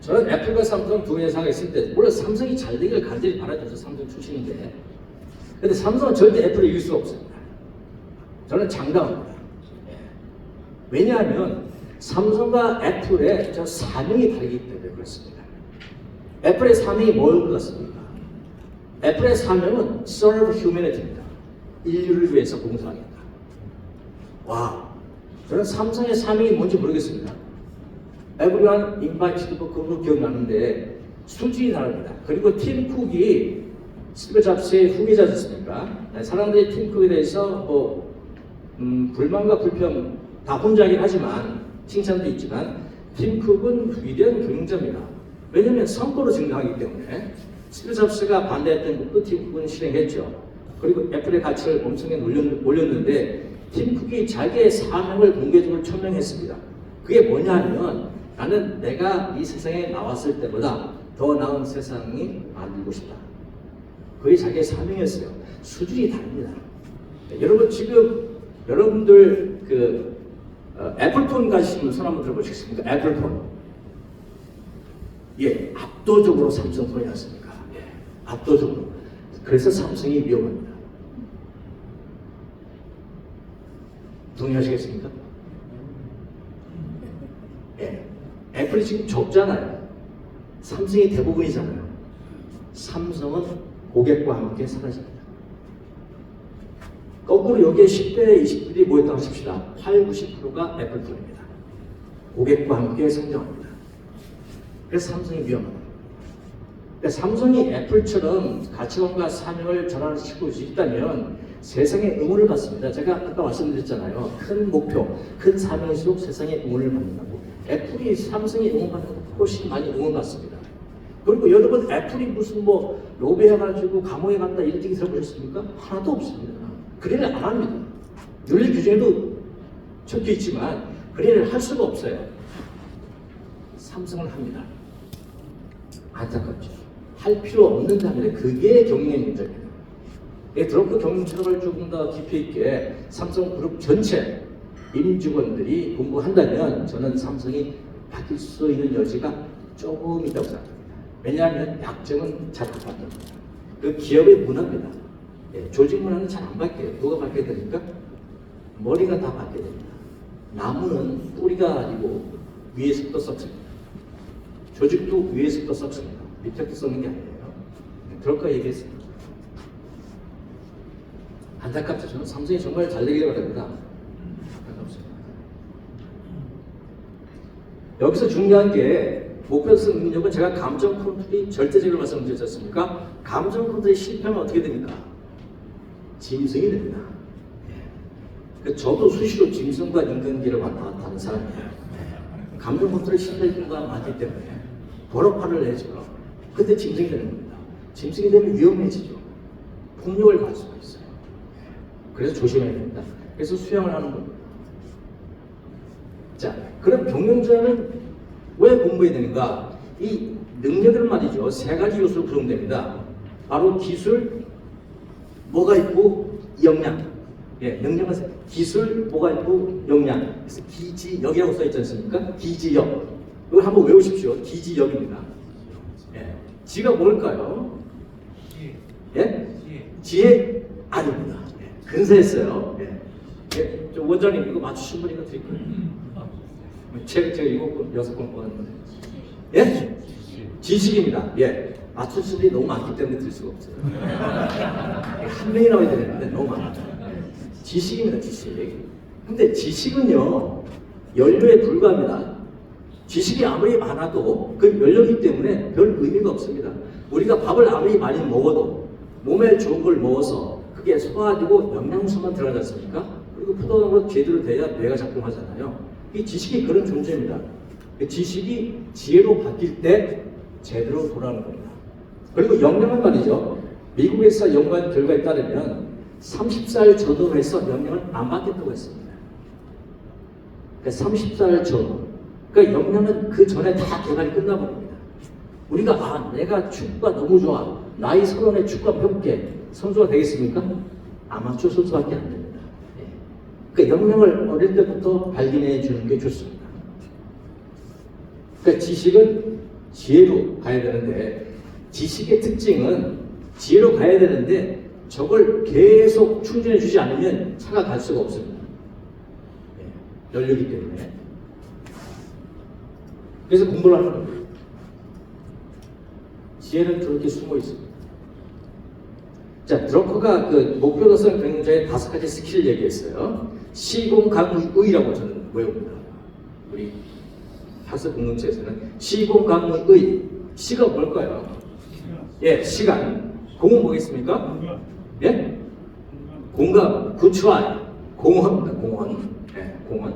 저는 애플과 삼성 두 회사가 있을 때 물론 삼성이 잘 되기를 간절히 바라죠. 삼성 출신인데 근데 삼성은 절대 애플을 이길 수가 없습니다. 저는 장담합니다. 왜냐하면 삼성과 애플의 저 사명이 다르기 때문에 그렇습니다. 애플의 사명이 뭘 것 같습니까? 애플의 사명은 serve humanity입니다. 인류를 위해서 봉사하겠다. 와, 저는 삼성의 사명이 뭔지 모르겠습니다. Everyone invited 그거 기억나는데 수준이 다릅니다. 그리고 팀 쿡이 스티브 잡스의 후계자였습니까? 사람들이 팀 쿡에 대해서 불만과 불평 다 혼자긴 하지만 칭찬도 있지만 팀 쿡은 위대한 경영자입니다. 왜냐하면 성과로 증명하기 때문에 스티브 잡스가 반대했던 것도 팀 쿡은 실행했죠. 그리고 애플의 가치를 엄청나게 올렸는데 팀 쿡이 자기의 사명을 공개적으로 천명했습니다. 그게 뭐냐면 나는 내가 이 세상에 나왔을 때보다 더 나은 세상이 만들고 싶다. 그게 자기의 사명이었어요. 수준이 다릅니다. 여러분 지금 여러분들 애플폰 가시는 분 손 한번 들어보시겠습니까? 애플폰. 예, 압도적으로 삼성폰이 낫습니까? 예, 압도적으로. 그래서 삼성이 위험합니다. 동의하시겠습니까? 예. 애플이 지금 적잖아요. 삼성이 대부분이잖아요. 삼성은 고객과 함께 사라집니다. 거꾸로 여기에 10대, 20대들이 모였다고 하십시다. 8, 90%가 애플폰입니다. 고객과 함께 성장합니다. 그래서 삼성이 위험합니다. 그러니까 삼성이 애플처럼 가치관과 사명을 전환시키고 있다면 세상에 응원을 받습니다. 제가 아까 말씀드렸잖아요. 큰 목표, 큰 사명일수록 세상에 응원을 받는다고. 애플이 삼성이 응원받는 것보다 훨씬 많이 응원받습니다. 그리고 여러분 애플이 무슨 로비해가지고 감옥에 갔다 이런 얘기 들어보셨습니까? 하나도 없습니다. 그런 일 안 합니다. 윤리 규정에도 적혀 있지만 그런 일을 할 수가 없어요. 삼성을 합니다. 안타깝죠. 할 필요 없는다면 그게 경영의 문제입니다. 드럼프 경영 철학을 조금 더 깊이 있게 삼성그룹 전체 임직원들이 공부한다면 저는 삼성이 바뀔 수 있는 여지가 조금 있다고 생각합니다. 왜냐하면 약점은 잘 안 바뀝니다. 그 기업의 문화입니다. 조직 문화는 잘 안 바뀌어요. 누가 바뀌어야 됩니까? 머리가 다 바뀌어야 됩니다. 나무는 뿌리가 아니고 위에서부터 썩습니다. 조직도 위에서부터 썩습니다. 밑에부터 썩는 게 아니에요. 그럴까 얘기했습니다. 안타깝죠. 저는 삼성이 정말 잘 되기를 바랍니다. 안타깝습니다. 여기서 중요한 게 목표 달성 능력은 제가 감정 컨트롤이 절대적으로 말씀드렸지 않습니까? 감정 컨트롤이 실패하면 어떻게 됩니까? 짐승이 됩니다. 저도 수시로 짐승과 인간계를 왔다 갔다 하는 사람이에요. 감정 컨트롤이 실패하는 건 맞기 때문에 버럭화를 내죠. 근데 짐승이 되는 겁니다. 짐승이 되면 위험해지죠. 폭력을 가할 수가 있어요. 그래서 조심해야 됩니다. 그래서 수양을 하는 겁니다. 자, 그럼 경영자는 왜 공부해야 되는가? 이 능력을 말이죠. 세 가지 요소로 구성됩니다. 바로 기술, 뭐가 있고 역량. 예, 능력은 기술, 뭐가 있고 역량. 그래서 기지역이라고 써 있지 않습니까? 기지역. 이걸 한번 외우십시오. 기지역입니다. 예, 지가 뭘까요? 예? 지혜? 아닙니다. 예, 근사했어요. 예. 예, 저 원장님 이거 맞추신 분이가 드릴까요? 제가 7권, 6권 보았는데. 예? 지식입니다. 예. 맞추신 분이 너무 많기 때문에 들 수가 없어요. 한 명이 나와야 되는데 너무 많아요. 지식입니다, 지식. 근데 지식은요, 연료에 불과합니다. 지식이 아무리 많아도 그 연료이기 때문에 별 의미가 없습니다. 우리가 밥을 아무리 많이 먹어도 몸에 좋은 걸 먹어서 그게 소화되고 영양소만 들어가지 않습니까? 그리고 포도당으로 제대로 돼야 뇌가 작동하잖아요. 이 지식이 그런 존재입니다. 그 지식이 지혜로 바뀔 때 제대로 돌아오는 겁니다. 그리고 영양은 말이죠. 미국에서 연구한 결과에 따르면 30살 전후로 해서 영양을 안 받겠다고 했습니다. 그러니까 30살 전후. 그러니까 영양은 그 전에 다 개발이 끝나버립니다. 우리가 내가 축구가 너무 좋아. 나이 30에 축구가 배울게. 선수가 되겠습니까? 아마추어 선수밖에 안 됩니다. 그러니까 영양을 어릴 때부터 발견해 주는 게 좋습니다. 그러니까 지식은 지혜로 가야 되는데 지식의 특징은 지혜로 가야 되는데 저걸 계속 충전해 주지 않으면 차가 갈 수가 없습니다. 연료이기 때문에. 그래서 공부를 하는 겁니다. 지혜는 저렇게 숨어 있습니다. 자, 드러커가 그 목표 달성 경영자의 5가지 스킬을 얘기했어요. 시공강의라고 저는 외웁니다. 우리 학습 공동체에서는 시공강의. 시가 뭘까요? 예, 시간. 공은 뭐겠습니까? 예? 공감, 구추알, 공헌입니다. 공헌. 예, 공헌.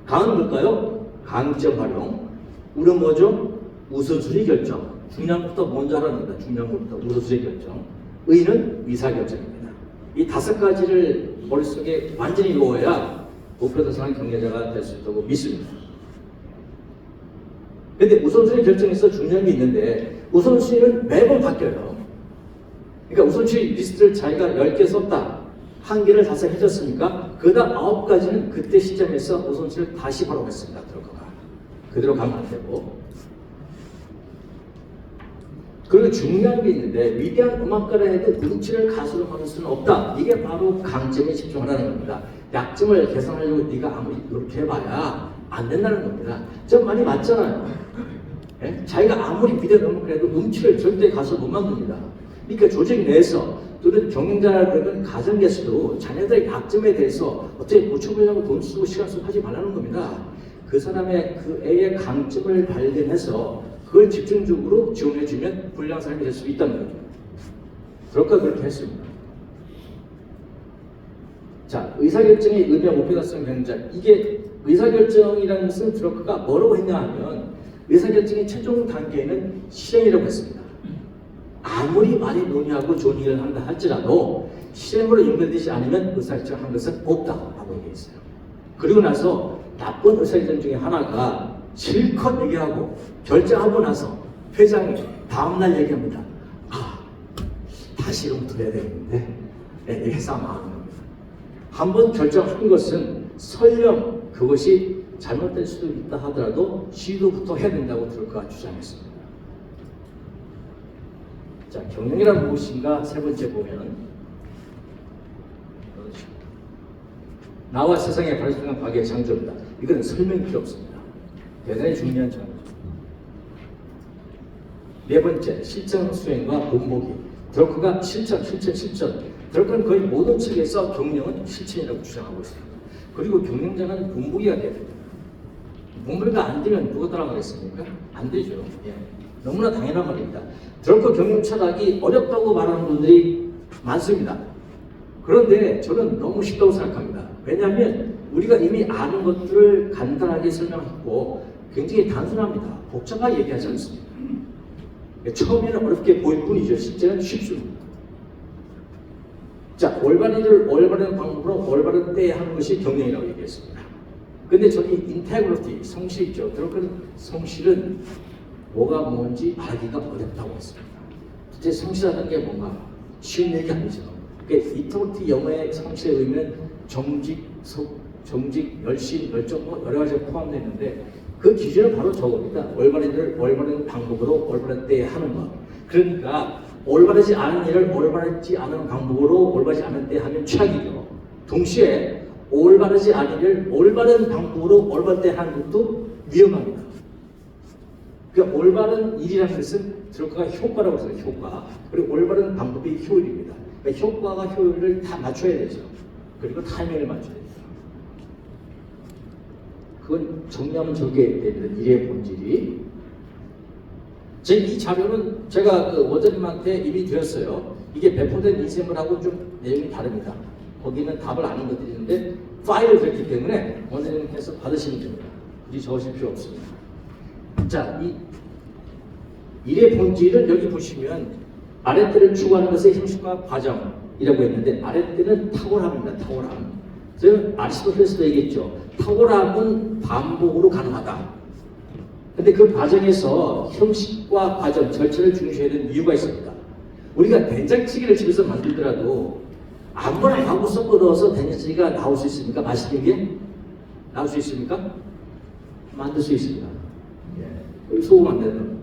강은 뭘까요? 강점 활용. 우는 뭐죠? 우선순위 결정. 중요한 것부터 먼저 하라는 겁니다. 중요한 것부터 우선순위 결정. 의는 의사결정입니다. 이 5가지를 머릿속에 완전히 놓아야 목표 달성한 경제자가 될 수 있다고 믿습니다. 근데 우선순위 결정에서 중요한 게 있는데 우선순위는 매번 바뀌어요. 그러니까 우선순위 리스트를 자기가 10개 썼다. 1개를 달성해줬으니까 그 다음 9가지는 그때 시점에서 우선순위를 다시 바로 했습니다. 들어가가. 그대로 가면 안 되고. 그리고 중요한 게 있는데 위대한 음악가라 해도 눈치를 가수로 만들 수는 없다. 이게 바로 강점에 집중하라는 겁니다. 약점을 개선하려고 네가 아무리 그렇게 해봐야 안 된다는 겁니다. 좀 많이 맞잖아요. 예? 자기가 아무리 위대한 음악가라 해도 눈치를 절대 가수로 못 만듭니다. 그러니까 조직 내에서 또는 경영자라 그러면 가정에서도 자녀들의 약점에 대해서 어떻게 고쳐보려고 돈 쓰고 시간 쓰고 하지 말라는 겁니다. 그 사람의 그 애의 강점을 발견해서 그걸 집중적으로 지원해주면 훌륭한 사람이 될 수 있다는 거죠. 드러커가 그렇게 했습니다. 자, 의사결정의 의미와 목표 달성 경영자. 이게 의사결정이라는 것은 드러커가 뭐라고 했냐 하면 의사결정의 최종 단계는 실행이라고 했습니다. 아무리 많이 논의하고 좋은 일을 한다 할지라도 실행으로 연결되지 않으면 의사결정한 것은 없다라고 얘기했어요. 그리고 나서 나쁜 의사결정 중에 하나가 실컷 얘기하고 결정하고 나서 회장이 다음날 얘기합니다. 다시 이런부터 해야 되겠는데 회사 망하는 겁니다. 한번 결정한 것은 설령 그것이 잘못될 수도 있다 하더라도 시도부터 해야 된다고 드러커가 주장했습니다. 자, 경영이란 무엇인가 세 번째 보면 나와 세상의 발전한 과학의 창조입니다. 이건 설명이 필요 없습니다. 대단히 중요한 장면입니다. 네 번째, 실천 수행과 본보기. 드러커가 실천. 드러커는 거의 모든 책에서 경영은 실천이라고 주장하고 있습니다. 그리고 경영자는 본보기가 돼야 됩니다. 공부가 안 되면 누가 따라가겠습니까? 안 되죠. 예. 너무나 당연한 말입니다. 드렁크 경영 철학이 어렵다고 말하는 분들이 많습니다. 그런데 저는 너무 쉽다고 생각합니다. 왜냐하면 우리가 이미 아는 것들을 간단하게 설명했고 굉장히 단순합니다. 복잡하게 얘기하지 않습니다. 처음에는 어렵게 보일 뿐이죠. 실제는 쉽습니다. 자, 올바른 일을 올바른 방법으로 올바른 때에 하는 것이 경영이라고 얘기했습니다. 근데 저기 인테그리티, 성실 있죠. 그런 성실은 뭐가 뭔지 알기가 어렵다고 했습니다. 실제 성실하는 게 뭔가 쉬운 얘기 아니죠. 그러니까 인테그리티 영어의 성실의 의미는 정직, 열심, 열정 뭐 여러 가지가 포함되어 있는데 그 기준은 바로 저겁니다. 올바른 일을 올바른 방법으로 올바른 때에 하는 것. 그러니까 올바르지 않은 일을 올바르지 않은 방법으로 올바르지 않은 때에 하면 최악이죠. 동시에 올바르지 않은 일을 올바른 방법으로 올바른 때에 하는 것도 위험합니다. 그러니까 올바른 일이라는 것은 드렁크가 효과라고 해서 효과. 그리고 올바른 방법이 효율입니다. 그러니까 효과와 효율을 다 맞춰야 되죠. 그리고 타이밍을 맞춰야 돼요. 그건 정리하면 저게 됩니다. 일의 본질이. 이 자료는 제가 그 원장님한테 이미 드렸어요. 이게 배포된 인쇄물하고 좀 내용이 다릅니다. 거기는 답을 아는 것들이 있는데 파일을 드렸기 때문에 원장님께서 받으시면 됩니다. 굳이 적으실 필요 없습니다. 자, 이 일의 본질을 여기 보시면 아랫대를 추구하는 것의 형식과 과정이라고 했는데 아랫대는 탁월함입니다. 탁월함. 저는 아리스토텔레스도 얘기했죠. 탁월함은 반복으로 가능하다. 근데 그 과정에서 형식과 과정, 절차를 중시해야 되는 이유가 있습니다. 우리가 된장찌개를 집에서 만들더라도 아무거나 하고 섞어 넣어서 된장찌개가 나올 수 있습니까? 맛있는 게? 나올 수 있습니까? 만들 수 있습니다. 예. 소금 안 되는.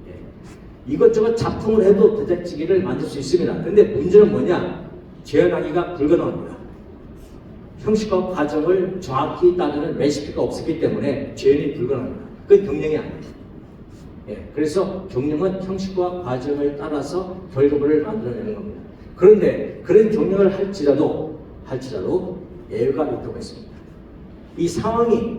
예. 이것저것 작품을 해도 된장찌개를 만들 수 있습니다. 근데 문제는 뭐냐? 재현하기가 불가능합니다. 형식과 과정을 정확히 따르는 레시피가 없었기 때문에 재현이 불가능합니다. 그건 경영이 아닙니다. 예, 그래서 경영은 형식과 과정을 따라서 결과물을 만들어내는 겁니다. 그런데 그런 경영을 할지라도 예외가 있다고 했습니다. 이 상황이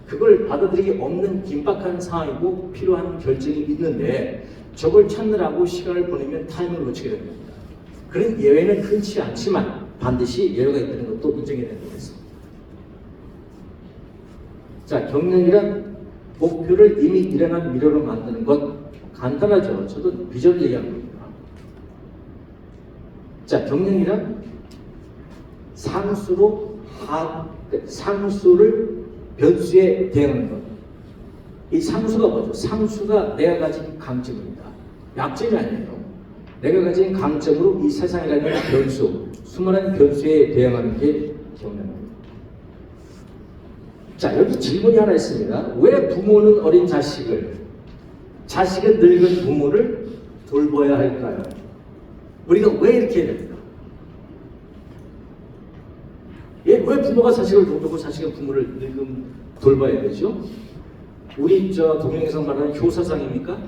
그걸 받아들이기 없는 긴박한 상황이고 필요한 결정이 있는데 저걸 찾느라고 시간을 보내면 타이밍을 놓치게 됩니다. 그런 예외는 흔치 않지만 반드시 예외가 있다는 것도 인정이 되는 것입니다. 자, 경영이란 목표를 이미 일어난 미래로 만드는 것 간단하죠. 저도 비전을 얘기하는 겁니다. 자, 경영이란 상수를 변수에 대응하는 것. 이 상수가 뭐죠? 상수가 내가 가진 강점입니다. 약점이 아니에요. 내가 가진 강점으로 이 세상이라는 변수, 수많은 변수에 대응하는 게 경영입니다. 자, 여기 질문이 하나 있습니다. 왜 부모는 어린 자식은 늙은 부모를 돌봐야 할까요? 우리가 왜 이렇게 해야 됩니까? 예, 왜 부모가 자식을 돌보고 자식은 부모를 늙은 돌봐야 되죠? 우리 동영에서 말하는 효사상입니까?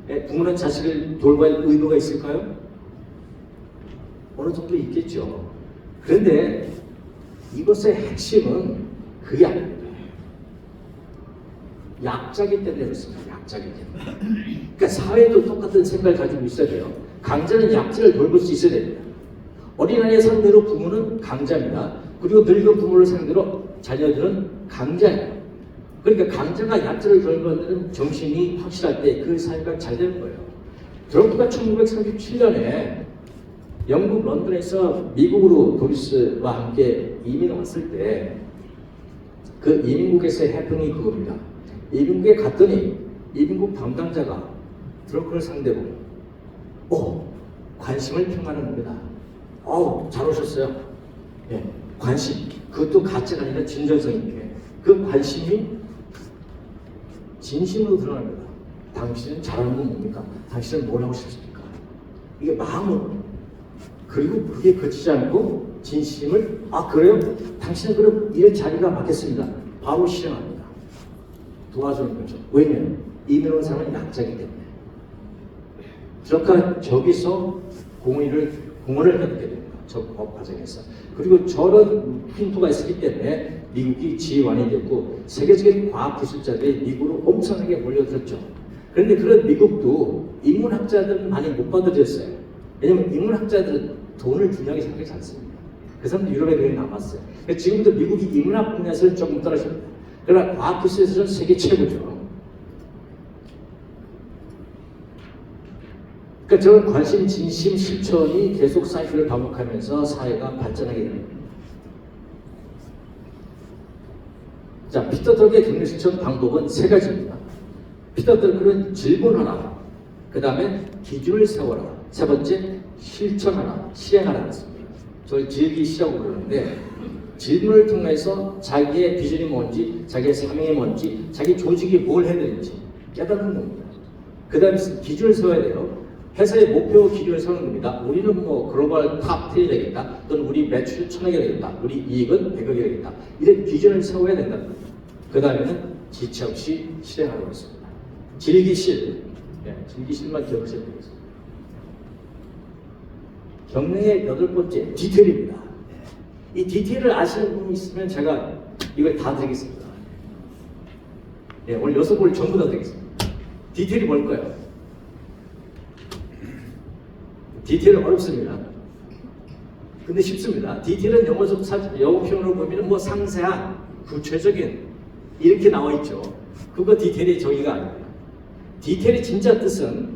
예, 부모는 자식을 돌봐야 할 의무가 있을까요? 어느 정도 있겠죠. 그런데 이것의 핵심은 그게 아닙니다. 약자기 때문에 그렇습니다. 약자기 때문에. 그러니까 사회도 똑같은 생각을 가지고 있어야 돼요. 강자는 약자를 돌볼 수 있어야 됩니다. 어린아이의 상대로 부모는 강자입니다. 그리고 늙은 부모를 상대로 자녀들은 강자예요. 그러니까 강자가 약자를 돌보는 정신이 확실할 때 그 사회가 잘 되는 거예요. 드럼프가 1937년에 영국 런던에서 미국으로 도리스와 함께 이민을 왔을 때 그 이민국에서의 해프닝이 그겁니다. 이민국에 갔더니 이민국 담당자가 드럼프를 상대로 관심을 표하는 겁니다. 잘 오셨어요. 예, 관심. 그것도 가짜가 아니라 진정성 있게. 그 관심이 진심으로 드러납니다. 당신은 잘하는 건 뭡니까? 당신은 뭘 하고 싶습니까? 이게 마음으로. 그리고 그게 그치지 않고 진심을 그래요? 당신은 그럼 일 자리가 맞겠습니다. 바로 실행합니다. 도와주는 거죠. 왜냐하면 이민 온 사람은 약자이기 때문에. 그러니까 저기서 공헌을 하게 됩니다. 저 법 과정에서. 그리고 저런 핀도가 있었기 때문에 미국이 지휘관이 됐고 세계적인 과학기술자들이 미국으로 엄청나게 몰려들었죠. 그런데 그런 미국도 인문학자들은 많이 못 받아들였어요. 왜냐하면 인문학자들은 돈을 중요하게 생각하지 않습니다. 그 사람들 유럽에 그냥 남았어요. 지금도 미국이 인문학 분야에서는 조금 떨어집니다. 그러나 과학기술에서는 세계 최고죠. 그러니까 저는 관심, 진심, 실천이 계속 사이클을 반복하면서 사회가 발전하게 됩니다. 자, 피터 덕의 경제 실천 방법은 세 가지입니다. 피터 덕은 질문하라, 그 다음에 기준을 세워라, 세 번째 실천하라, 실행하라 했습니다. 저를 질기시라고 그러는데 질문을 통해서 자기의 비전이 뭔지, 자기의 사명이 뭔지, 자기 조직이 뭘 해야 되는지 깨닫는 겁니다. 그 다음에 기준을 세워야 돼요. 회사의 목표 기준을 세우는 겁니다. 우리는 뭐 글로벌 탑 10이 되겠다, 또는 우리 매출 1000억이 되겠다, 우리 이익은 100억이 되겠다, 이런 기준을 세워야 된다는 겁니다. 그 다음에는 지체 없이 실행하고 있습니다. 질기실, 질기실만 기억하셔야 되겠습니다. 경영의 8번째, 디테일입니다. 이 디테일을 아시는 분이 있으면 제가 이걸 다 드리겠습니다. 오늘 6번 전부 다 드리겠습니다. 디테일이 뭘까요? 디테일은 어렵습니다. 근데 쉽습니다. 디테일은 영어 표현으로 보면 뭐 상세한, 구체적인 이렇게 나와 있죠. 그거 디테일의 정의가 아닙니다. 디테일의 진짜 뜻은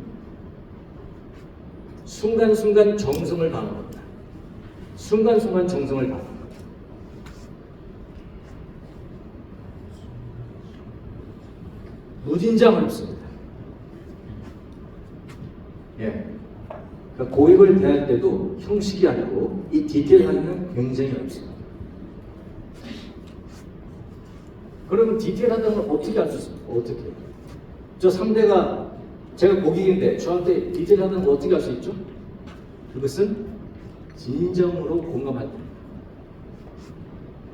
순간순간 정성을 다하는 겁니다. 순간순간 정성을 다하는 겁니다. 무진장 어렵습니다. 그러니까 고객을 대할 때도 형식이 아니고 이 디테일하기는 굉장히 어렵습니다. 그러면 디테일하다는 걸 어떻게 알 수 있습니까? 어떻게? 저 상대가 제가 고객인데 저한테 디테일하다는 걸 어떻게 알 수 있죠? 그것은 진정으로 공감할 겁니다.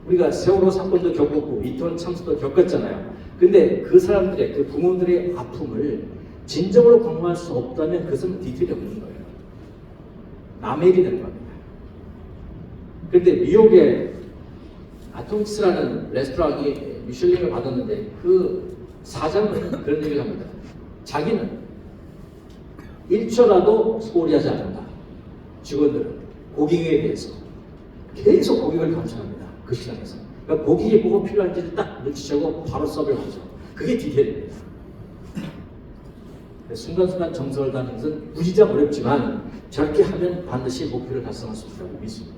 우리가 세월호 사건도 겪었고 이태원 참사도 겪었잖아요. 근데 그 사람들의, 그 부모들의 아픔을 진정으로 공감할 수 없다면 그것은 디테일이 없는 거예요. 남의 일이 되는 겁니다. 그런데 뉴욕에 아톰치스라는 레스토랑이 미슐랭을 받았는데 그 사장은 그런 얘기를 합니다. 자기는 1초라도 소홀히 하지 않는다. 직원들은 고객에 대해서 계속 고객을 감찰합니다. 그 시장에서. 그러니까 고객이 뭐가 필요한지를 딱 눈치채고 바로 서브를 하죠. 그게 디테일입니다. 순간순간 정성을 다하는 것은 무지장 어렵지만 저렇게 하면 반드시 목표를 달성할 수 있다고 믿습니다.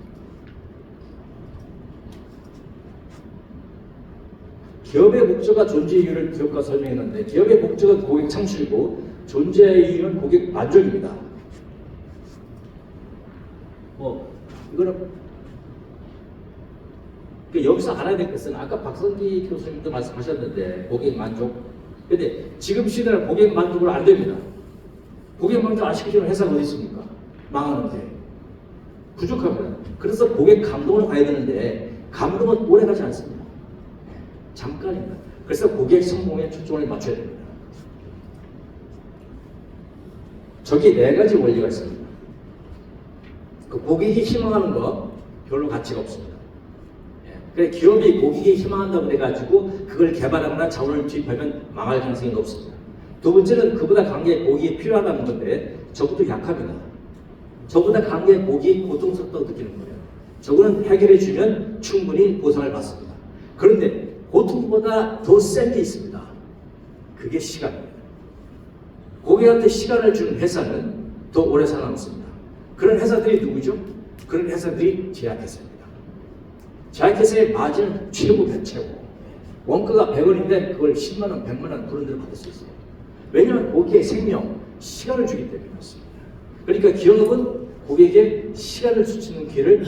기업의 목적과 존재 이유를 기업가 설명했는데 기업의 목적은 고객 창출이고 존재 이유는 고객 만족입니다. 이거는 여기서 알아야 될 것은 아까 박성기 교수님도 말씀하셨는데 고객 만족. 근데 지금 시대는 고객 만족을 안 됩니다. 고객 만족 안 시키는 회사가 어디 있습니까? 망하는데 부족합니다. 그래서 고객 감동을 가야 되는데 감동은 오래 가지 않습니다. 잠깐입니다. 그래서 고객 성공에 초점을 맞춰야 됩니다. 저기 4가지 원리가 있습니다. 그 고객이 희망하는 거 별로 가치가 없습니다. 그래 기업이 고객이 희망한다고 해가지고 그걸 개발하거나 자원을 투입하면 망할 가능성이 높습니다. 두 번째는 그보다 강하게 고객이 필요하다는 건데 저것도 약합니다. 저보다 강하게 고객이 고통스럽다고 느끼는 거예요. 저거는 해결해주면 충분히 보상을 받습니다. 그런데 고통보다 더 센 게 있습니다. 그게 시간입니다. 고객한테 시간을 주는 회사는 더 오래 살아남습니다. 그런 회사들이 누구죠? 그런 회사들이 제약회사입니다. 제약회사의 마진은 최고입니다. 최고. 원가가 100원인데 그걸 10만원, 100만원 그런 데로 받을 수 있어요. 왜냐하면 고객의 생명, 시간을 주기 때문에 그렇습니다. 그러니까 기업은 고객에게 시간을 주는 길을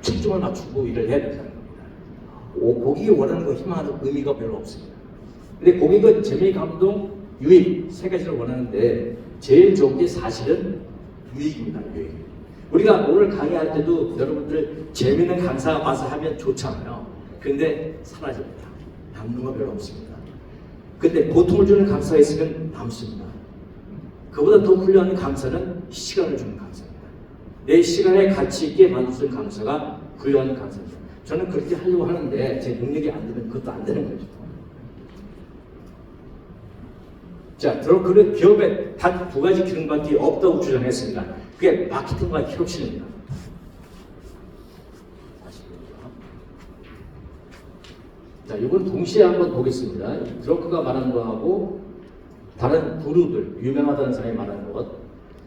초점을 맞추고 일을 해야 된다는 겁니다. 고객이 원하는 거 희망하는 의미가 별로 없습니다. 근데 고객은 재미, 감동, 유익 3가지를 원하는데 제일 좋은 게 사실은 유익입니다. 유익. 우리가 오늘 강의할 때도 여러분들 재미있는 강사 와서 하면 좋잖아요. 근데 사라집니다. 남는 거 별로 없습니다. 근데 고통을 주는 강사가 있으면 남습니다. 그보다 더 훌륭한 강사는 시간을 주는 강사입니다. 내 시간에 가치 있게 만드는 강사가 훌륭한 강사입니다. 저는 그렇게 하려고 하는데 제 능력이 안 되면 그것도 안 되는 거죠. 자, 드러크는 기업에 단 두 가지 기능밖에 없다고 주장했습니다. 그게 마케팅과 혁신입니다. 자, 이건 동시에 한번 보겠습니다. 드러크가 말하는 거하고 다른 구루들, 유명하다는 사람이 말하는 것.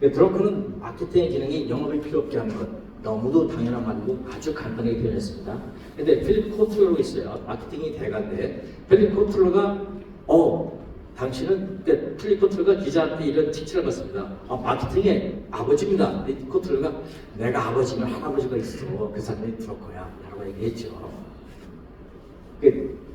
드러크는 마케팅의 기능이 영업에 필요 없게 하는 것. 너무도 당연한 말이고 아주 간단하게 표현했습니다. 근데 필립 코틀러가 있어요. 마케팅이 대가인데 필립 코틀러가 당신은 필립 코틀러가 기자한테 이런 tik치를 받습니다. 마케팅의 아버지입니다. 코틀러가 내가 아버지면 할아버지가 있어. 그 사람이 드러커야 라고 얘기했죠.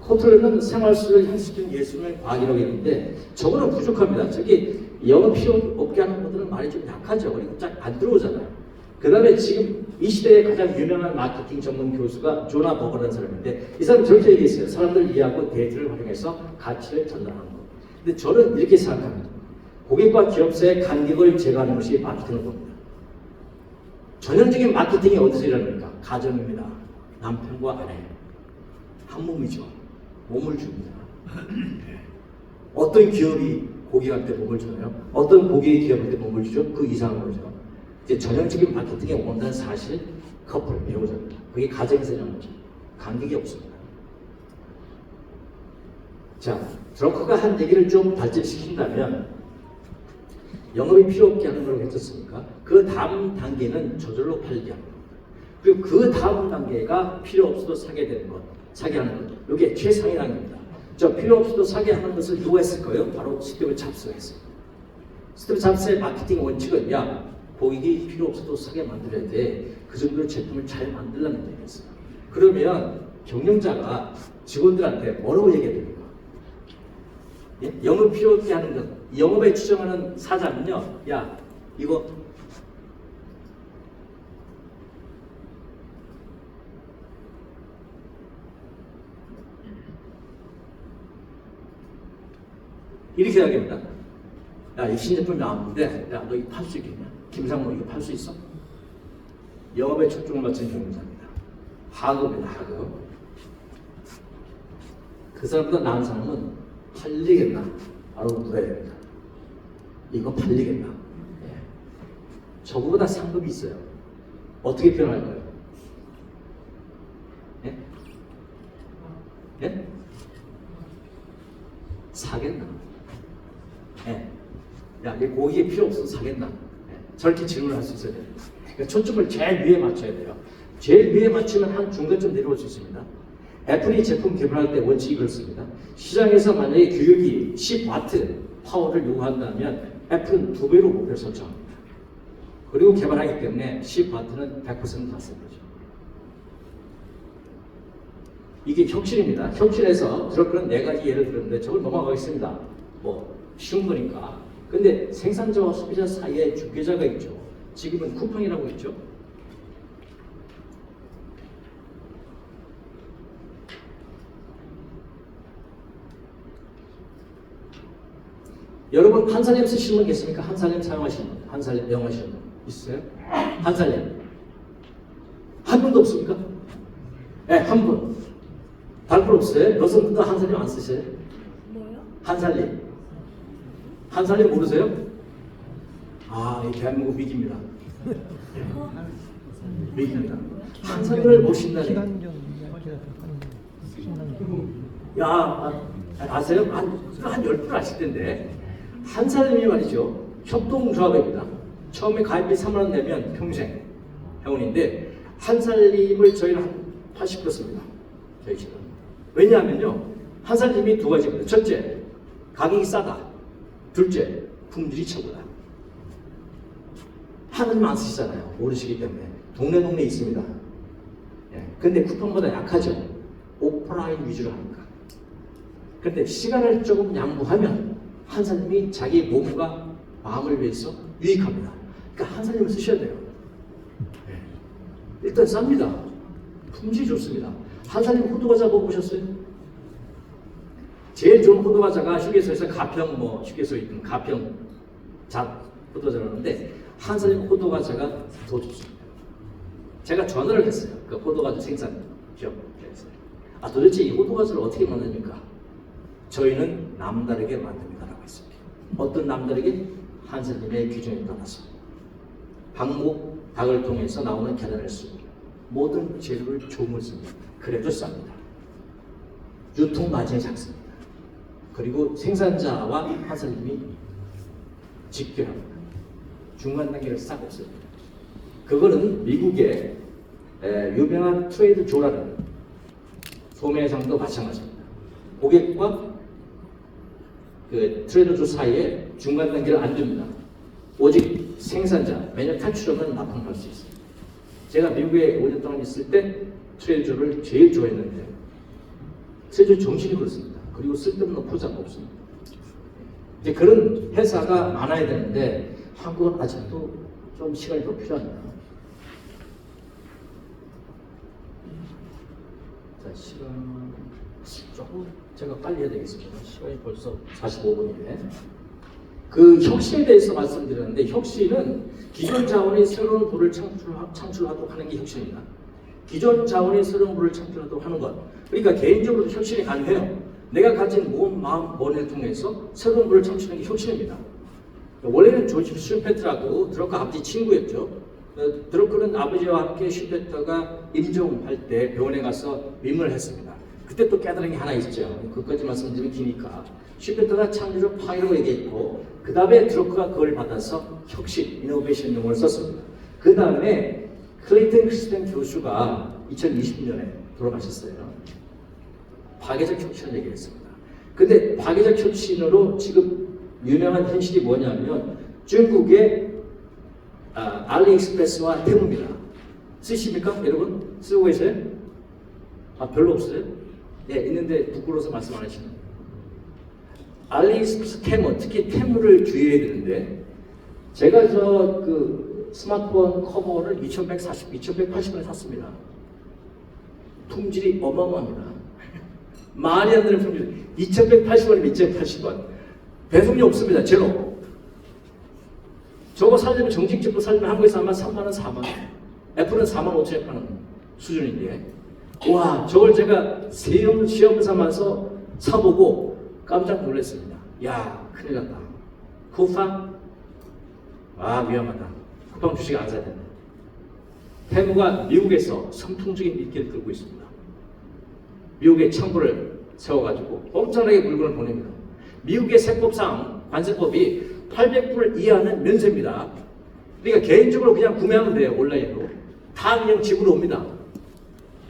코틀러는 생활 속을 향수적인 예술의 과학이라고 했는데 저거는 부족합니다. 저기 영어 필요 없게 하는 분들은 말이 좀 약하죠. 그리고 쫙 안 들어오잖아요. 그 다음에 지금 이 시대의 가장 유명한 마케팅 전문 교수가 조나 버거라는 사람인데 이 사람은 저렇게 얘기했어요. 사람들 이해하고 데이터를 활용해서 가치를 전달하는 거. 근데 저는 이렇게 생각합니다. 고객과 기업 사이의 간격을 제거하는 것이 마케팅을 봅니다. 전형적인 마케팅이 어디서 일어납니까? 가정입니다. 남편과 아내. 한 몸이죠. 몸을 줍니다. 어떤 기업이 고객한테 몸을 줘요? 어떤 고객이 기업한테 몸을 주죠? 그 이상한 거죠. 이제 전형적인 마케팅의 원단 사실 커플, 배우자입니다. 그게 가정에서 일어나는 거죠. 간격이 없습니다. 자, 드러커가 한 얘기를 좀 발전시킨다면 영업이 필요 없게 하는 걸 했었으니까 그 다음 단계는 저절로 팔게 하는 겁니다. 그리고 그 다음 단계가 필요 없어도 사게 되는 것, 사게 하는 것. 이게 최상위 단계입니다. 저 필요 없어도 사게 하는 것을 누가 했을까요? 바로 스티브 잡스가 했어요. 스티브 잡스의 마케팅 원칙은 고객이 필요 없어도 사게 만들어야 돼. 그 정도의 제품을 잘 만들라는 얘기였어요. 그러면 경영자가 직원들한테 뭐라고 얘기해야 됩니까? 예? 영업 필요 없게 하는 것. 영업에 추정하는 사장은요. 이거 이렇게 이야기합니다. 이 신제품이 나왔는데 너 이거 팔 수 있겠냐? 김상무 이거 팔 수 있어? 영업에 초점을 맞춘 경영자입니다. 하급입니다. 하급. 그 사람보다 나은 사람은 팔리겠나? 바로 물어야 됩니다. 이거 팔리겠나? 저거보다 상급이 있어요. 어떻게 표현할까요? 예? 예? 사겠나? 이 고객이 필요 없어서 사겠나? 저렇게 질문을 할 수 있어야 돼요. 그러니까 초점을 제일 위에 맞춰야 돼요. 제일 위에 맞추면 한 중간쯤 내려올 수 있습니다. 애플이 제품 개발할 때 원칙이 그렇습니다. 시장에서 만약에 규격이 10W 파워를 요구한다면 애플은 2배로 목표를 설정합니다. 그리고 개발하기 때문에 10W는 100% 다 쓴 거죠. 이게 혁신입니다. 혁신에서 드러크는 4가지 예를 들었는데 저걸 넘어가겠습니다. 쉬운 거니까. 근데 생산자와 소비자 사이에 중개자가 있죠. 지금은 쿠팡이라고 있죠. 여러분 한살림 쓰시는 분 계십니까? 한살림 사용하시는 분, 한살림 이용하시는 분 있어요? 한살림 한 분도 없습니까? 네, 한 분. 다른 분 없어요? 여성분도 한살림 안 쓰세요? 뭐요? 한살림. 한살림 모르세요? 이 대한민국 위기입니다. 위기입니다. 한살림을 모신다니. 아세요? 한 10분 아실 텐데. 한살림이 말이죠. 협동조합입니다. 처음에 가입비 3만 원 내면 평생 회원인데 한살림을 저희는 한 80% 씁니다. 저희 집은. 왜냐하면요. 한살림이 2가지입니다. 첫째, 가격이 싸다. 둘째, 품질이 최고다. 하나님 안 쓰시잖아요. 모르시기 때문에. 동네에 있습니다. 근데 쿠팡보다 약하죠. 오프라인 위주로 하니까. 근데 시간을 조금 양보하면 한사님이 자기 몸과 마음을 위해서 유익합니다. 그러니까 한사님을 쓰셔야 돼요. 일단 쌉니다. 품질이 좋습니다. 한사님 호두과자 먹어보셨어요? 제일 좋은 호두과자가 휴게소에서 가평 휴게소에 있는 가평 호두과자라는데 한사님 호두과자가 더 좋습니다. 제가 전화를 했어요. 그 호두과자 생산 기업체에서. 도대체 이 호두과자를 어떻게 만듭니까? 저희는 남다르게 만듭니다라고 했습니다. 어떤 남다르게? 한사님의 규정에 따라서 방목 닭을 통해서 나오는 계란을 쓰고 모든 재료를 종을 씁니다. 그래도 쌉니다. 유통 과정이 작습니다. 그리고 생산자와 한사님이 직결합니다. 중간 단계를 싹 없습니다. 그거는 미국의 유명한 트레이드 조라는 소매상도 마찬가지입니다. 고객과 그 트레이드 조 사이에 중간 단계를 안 줍니다. 오직 생산자, 매년 탈출하면 납품할 수 있습니다. 제가 미국에 5년 동안 있을 때 트레이드 조를 제일 좋아했는데 트레이드 조 정신이 그렇습니다. 그리고 쓸데없는 포장 없습니다. 이제 그런 회사가 많아야 되는데 한국은 아직도 좀 시간이 더 필요합니다. 자, 시간 조금 제가 빨리 해야 되겠습니다. 시간이 벌써 45분이네. 그 혁신에 대해서 말씀드렸는데 혁신은 기존 자원이 새로운 부를 창출하도록 하는 게 혁신입니다. 기존 자원이 새로운 부를 창출하도록 하는 것. 그러니까 개인적으로도 혁신이 가능해요. 내가 가진 몸, 마음, 머리를 통해서 새로운 부를 창출하는 게 혁신입니다. 원래는 조지 슈페트라고 드러커 아버지 친구였죠. 드러커는 아버지와 함께 슈페트가 임종할 때 병원에 가서 밈을 했습니다. 그때 또 깨달은 게 하나 있죠. 그것까지 말씀드리면 기니까. 슈페트가 창조적 파이라고 얘기했고 그 다음에 드러커가 그걸 받아서 혁신, 이노베이션 용어를 썼습니다. 그 다음에 클레이튼 크리스텐 교수가 2020년에 돌아가셨어요. 파괴적 혁신을 얘기했습니다. 근데 파괴적 혁신으로 지금 유명한 현실이 뭐냐면 중국의 알리익스프레스와 테무입니다. 쓰십니까? 여러분? 쓰고 계세요? 별로 없어요? 네, 있는데 부끄러워서 말씀 안 하시는. 알리익스프레스, 테무, 특히 테무를 주의해야 되는데 제가 그 스마트폰 커버를 2180원에 샀습니다. 품질이 어마어마합니다. 말이 안 되는 품질. 2180원이면 2180원. 배송료 없습니다. 제로. 저거 살려면 정식집으로 살려면 한국에서 아마 3만원, 4만원. 애플은 4만 5천에 파는 수준인데 와, 저걸 제가 시험 삼아서 사보고 깜짝 놀랐습니다. 야, 큰일 났다. 쿠팡? 위험하다. 쿠팡 주식 안 사야 된다. 테무가 미국에서 선풍적인 인기를 끌고 있습니다. 미국의 창구를 세워가지고 엄청나게 물건을 보냅니다. 미국의 세법상 관세법이 800불 이하는 면세입니다. 그러니까 개인적으로 그냥 구매하면 돼요. 온라인으로. 다 그냥 집으로 옵니다.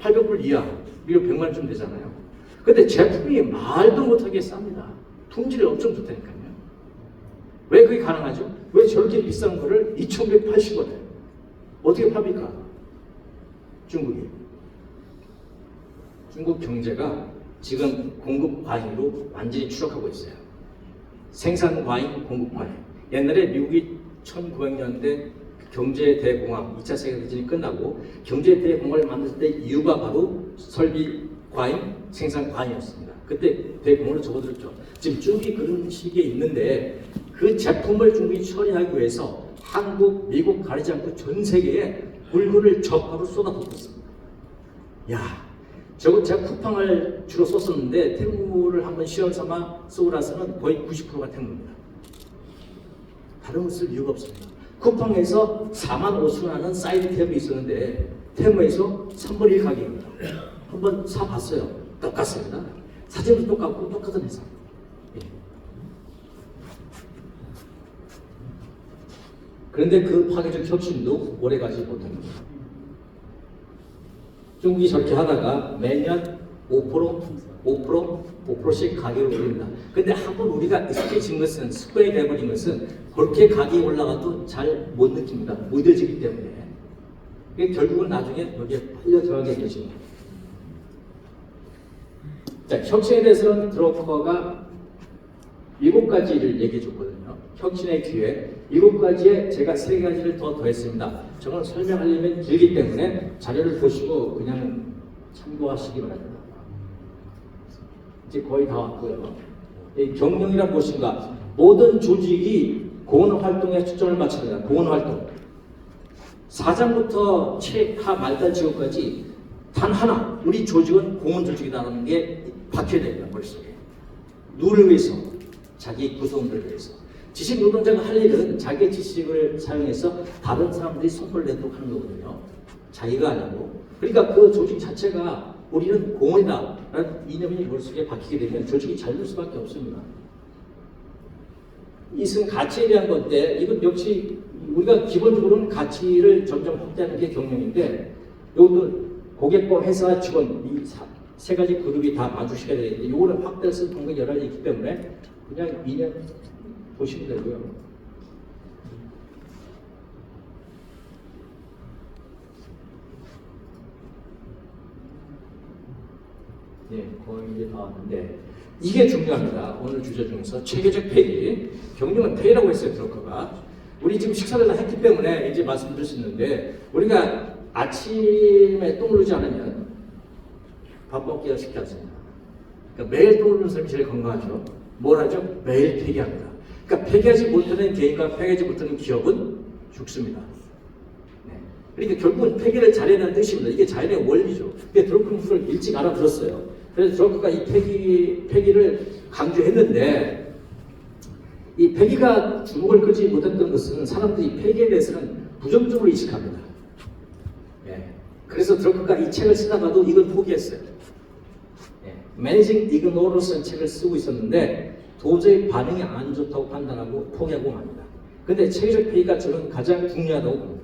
800불 이하. 미국 100만원쯤 되잖아요. 근데 제품이 말도 못하게 쌉니다. 품질이 엄청 좋다니까요. 왜 그게 가능하죠? 왜 저렇게 비싼 거를 2180원에 어떻게 팝니까? 중국이. 중국 경제가 지금 공급 과잉으로 완전히 추락하고 있어요. 생산 과잉, 공급 과잉. 옛날에 미국이 1900년대 경제 대공황, 2차 세계대전이 끝나고 경제 대공황을 만들 때 이유가 바로 설비 과잉, 생산 과잉이었습니다. 그때 대공황으로 접어들었죠. 지금 중국이 그런 시기에 있는데 그 제품을 중국이 처리하기 위해서 한국, 미국 가리지 않고 전 세계에 물건을 저가로 쏟아붓었습니다. 야, 제가 쿠팡을 주로 썼었는데 테무를 한번 시험 삼아 쓰고 나서는 거의 90%가 테무입니다. 다른 걸 쓸 이유가 없습니다. 쿠팡에서 4만 5천 원 하는 사이드 탭이 있었는데 테무에서 3분의 1 가격입니다. 한번 사봤어요. 똑같습니다. 사진도 똑같고 똑같은 회사. 그런데 그 파괴적 혁신도 오래가지 못합니다. 중국이 저렇게 하다가 매년 5%씩 가격을 올립니다. 근데 한번 우리가 익숙해진 것은, 습관이 되어버린 것은 그렇게 가격이 올라가도 잘 못 느낍니다. 무뎌지기 때문에. 결국은 나중에 여기에 팔려 들어가게 되십니다. 자, 혁신에 대해서는 드러커가 7가지를 얘기해 줬거든요. 혁신의 기회 7가지에 제가 3가지를 더 더했습니다. 저건 설명하려면 길기 때문에 자료를 보시고 그냥 참고하시기 바랍니다. 이제 거의 다 왔고요. 이 경영이란 무엇인가? 모든 조직이 공헌 활동에 초점을 맞춰야 됩니다. 공헌 활동. 사장부터 최하 말단 직원까지 단 하나, 우리 조직은 공헌 조직이라는 게 박혀야 됩니다, 머릿속에. 누구를 위해서? 자기 구성원들을 위해서. 지식 노동자가 할 일은 자기의 지식을 사용해서 다른 사람들이 손을 내도록 하는 거거든요. 자기가 아니고. 그러니까 그 조직 자체가 우리는 공헌이다라는 이념이 머릿속에 박히게 되면 조직이 잘 될 수밖에 없습니다. 이것은 가치에 대한 건데, 이건 역시 우리가 기본적으로는 가치를 점점 확대하는 게 경영인데, 이것도 고객과 회사 직원 이 세 가지 그룹이 다 마주시게 되는데, 이거는 확대할 수 있는 방법이 여러 가지 있기 때문에 그냥 2년 보시면 되고요. 네, 거의 이제 다 왔는데 이게 중요합니다. 오늘 주제 중에서 체계적 폐기, 경영은 폐기라고 했어요, 드러커가. 우리 지금 식사를 다 했기 때문에 이제 말씀드릴 수 있는데, 우리가 아침에 똥 누르지 않으면 밥 먹기가 쉽지 않습니다. 그러니까 매일 똥 누르는 사람이 제일 건강하죠. 뭘 하죠? 매일 폐기합니다. 그러니까 폐기하지 못하는 개인과 폐기하지 못하는 기업은 죽습니다. 네. 그러니까 결국은 폐기를 잘해야 하는 뜻입니다. 이게 자연의 원리죠. 근데 드러커를 일찍 알아들었어요. 그래서 드러커가 이 폐기를 강조했는데, 이 폐기가 주목을 끄지 못했던 것은 사람들이 폐기에 대해서는 부정적으로 인식합니다. 예. 그래서 드러커가 이 책을 쓰다가도 이걸 포기했어요. 예. Managing Ignorance라는 책을 쓰고 있었는데 도저히 반응이 안 좋다고 판단하고 포기하고 맙니다. 근데 체계적 폐기가 저는 가장 중요하다고 봅니다.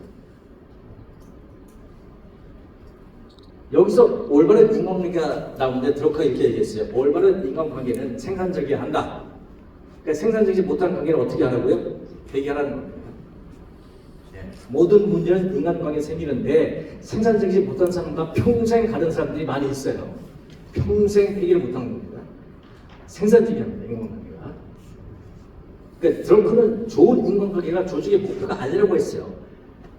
여기서 올바른 인간관계가 나오는데 드러커가 이렇게 얘기했어요. 올바른 인간관계는 생산적이어야 한다. 그러니까 생산적이지 못한 관계를 어떻게 하라고요? 폐기하라는 겁니다. 네. 모든 문제는 인간관계에 생기는데 생산적이지 못한 사람과 평생 가는 사람들이 많이 있어요. 평생 폐기를 못한 겁니다. 생산적이야 합니다, 인간관계가. 그러니까 드러커는 좋은 인간관계가 조직의 목표가 아니라고 했어요.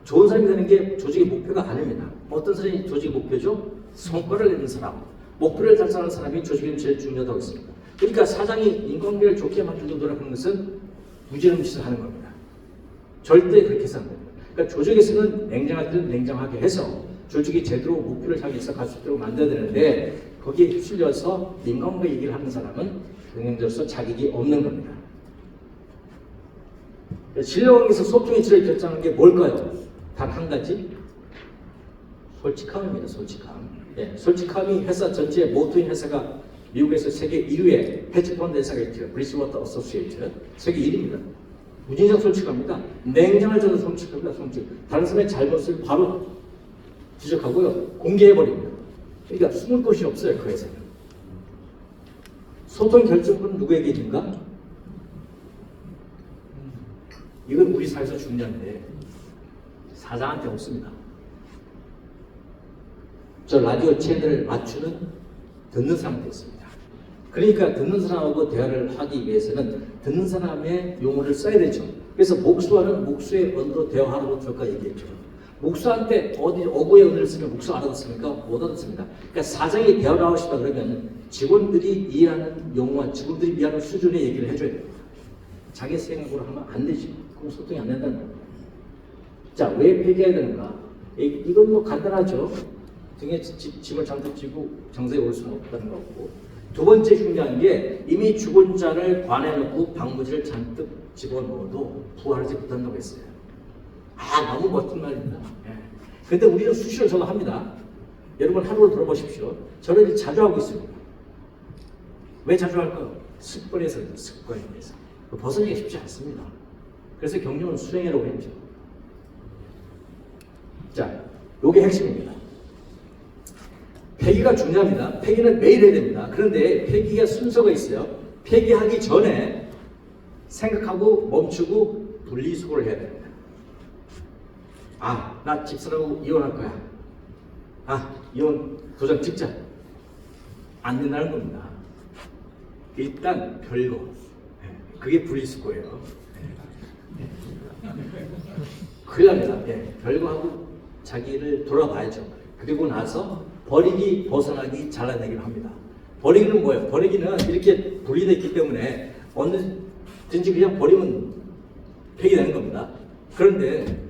좋은 사람이 되는 게 조직의 목표가 아닙니다. 어떤 사람이 조직의 목표죠? 성과를 내는 사람, 목표를 달성하는 사람이 조직에 제일 중요하다고 했습니다. 그러니까 사장이 인간관계를 좋게 만들려고 노력하는 것은 무지름 짓을 하는 겁니다. 절대 그렇게 해서 안 됩니다. 그러니까 조직에서는 냉정할 때는 냉정하게 해서 조직이 제대로 목표를 향해서 갈 수 있도록 만들어야 되는데, 거기에 휩쓸려서 인간관계 얘기를 하는 사람은 경영자로서 자격이 없는 겁니다. 신뢰관계에서 소통의 질을 결정하는 게 뭘까요? 단 한 가지, 솔직함입니다. 솔직함. 네, 솔직함이 회사 전체의 모토인 회사가 미국에서 세계 1위의 헤지펀드 회사가 있죠. 브리스워터 어소시에이트. 세계 1위입니다. 무진장 솔직합니다. 냉정할 정도 솔직합니다. 솔직. 다른 사람의 잘못을 바로 지적하고요, 공개해버립니다. 그러니까 숨을 곳이 없어요, 그 회사는. 소통 결정권은 누구에게 있는가? 이건 우리 사회에서 중요한데 사장한테 없습니다. 저 라디오 채널을 맞추는 듣는 사람한테 있습니다. 그러니까 듣는 사람하고 대화를 하기 위해서는 듣는 사람의 용어를 써야 되죠. 그래서 목수와는 목수의 언어로 대화하라고 저가 얘기했죠. 목수한테 어디 어구의 언어를 쓰면 목수 알아듣습니까? 못 알아듣습니다. 그러니까 사장이 대화를 하고 싶다 그러면 직원들이 이해하는 용어와 직원들이 이해하는 수준의 얘기를 해줘야 됩니다. 자기 생각으로 하면 안 되지. 그럼 소통이 안 된다는 겁니다. 자, 왜 폐기해야 되는가? 이건 뭐 간단하죠. 등에 짐을 잔뜩 지고 정세에 올 수는 없다는 거고. 두 번째 중요한 게, 이미 죽은 자를 관해놓고 방부제를 잔뜩 집어넣어도 부활하지 못한다고 했어요. 아, 너무 멋진 말입니다. 예. 근데 우리는 수시로 저도 합니다. 여러분 하루를 들어보십시오. 저는 자주 하고 있습니다. 왜 자주 할까요? 습관에서 습관에 대해서. 벗어나기가 쉽지 않습니다. 그래서 경영은 수행이라고 했죠. 자, 요게 핵심입니다. 폐기가 중요합니다. 폐기는 매일 해야 됩니다. 그런데 폐기가 순서가 있어요. 폐기하기 전에 생각하고 멈추고 분리수거를 해야 됩니다. 아, 나 집사람하고 이혼할 거야. 아, 이혼 도장 찍자. 안 된다는 겁니다. 일단 별거. 그게 분리수거예요. 큰일 납니다. 별거하고 자기를 돌아봐야죠. 그리고 나서 버리기, 벗어나기, 잘라내기를 합니다. 버리기는 뭐예요? 버리기는 이렇게 분리되어 있기 때문에 언제든지 그냥 버리면 폐기되는 겁니다. 그런데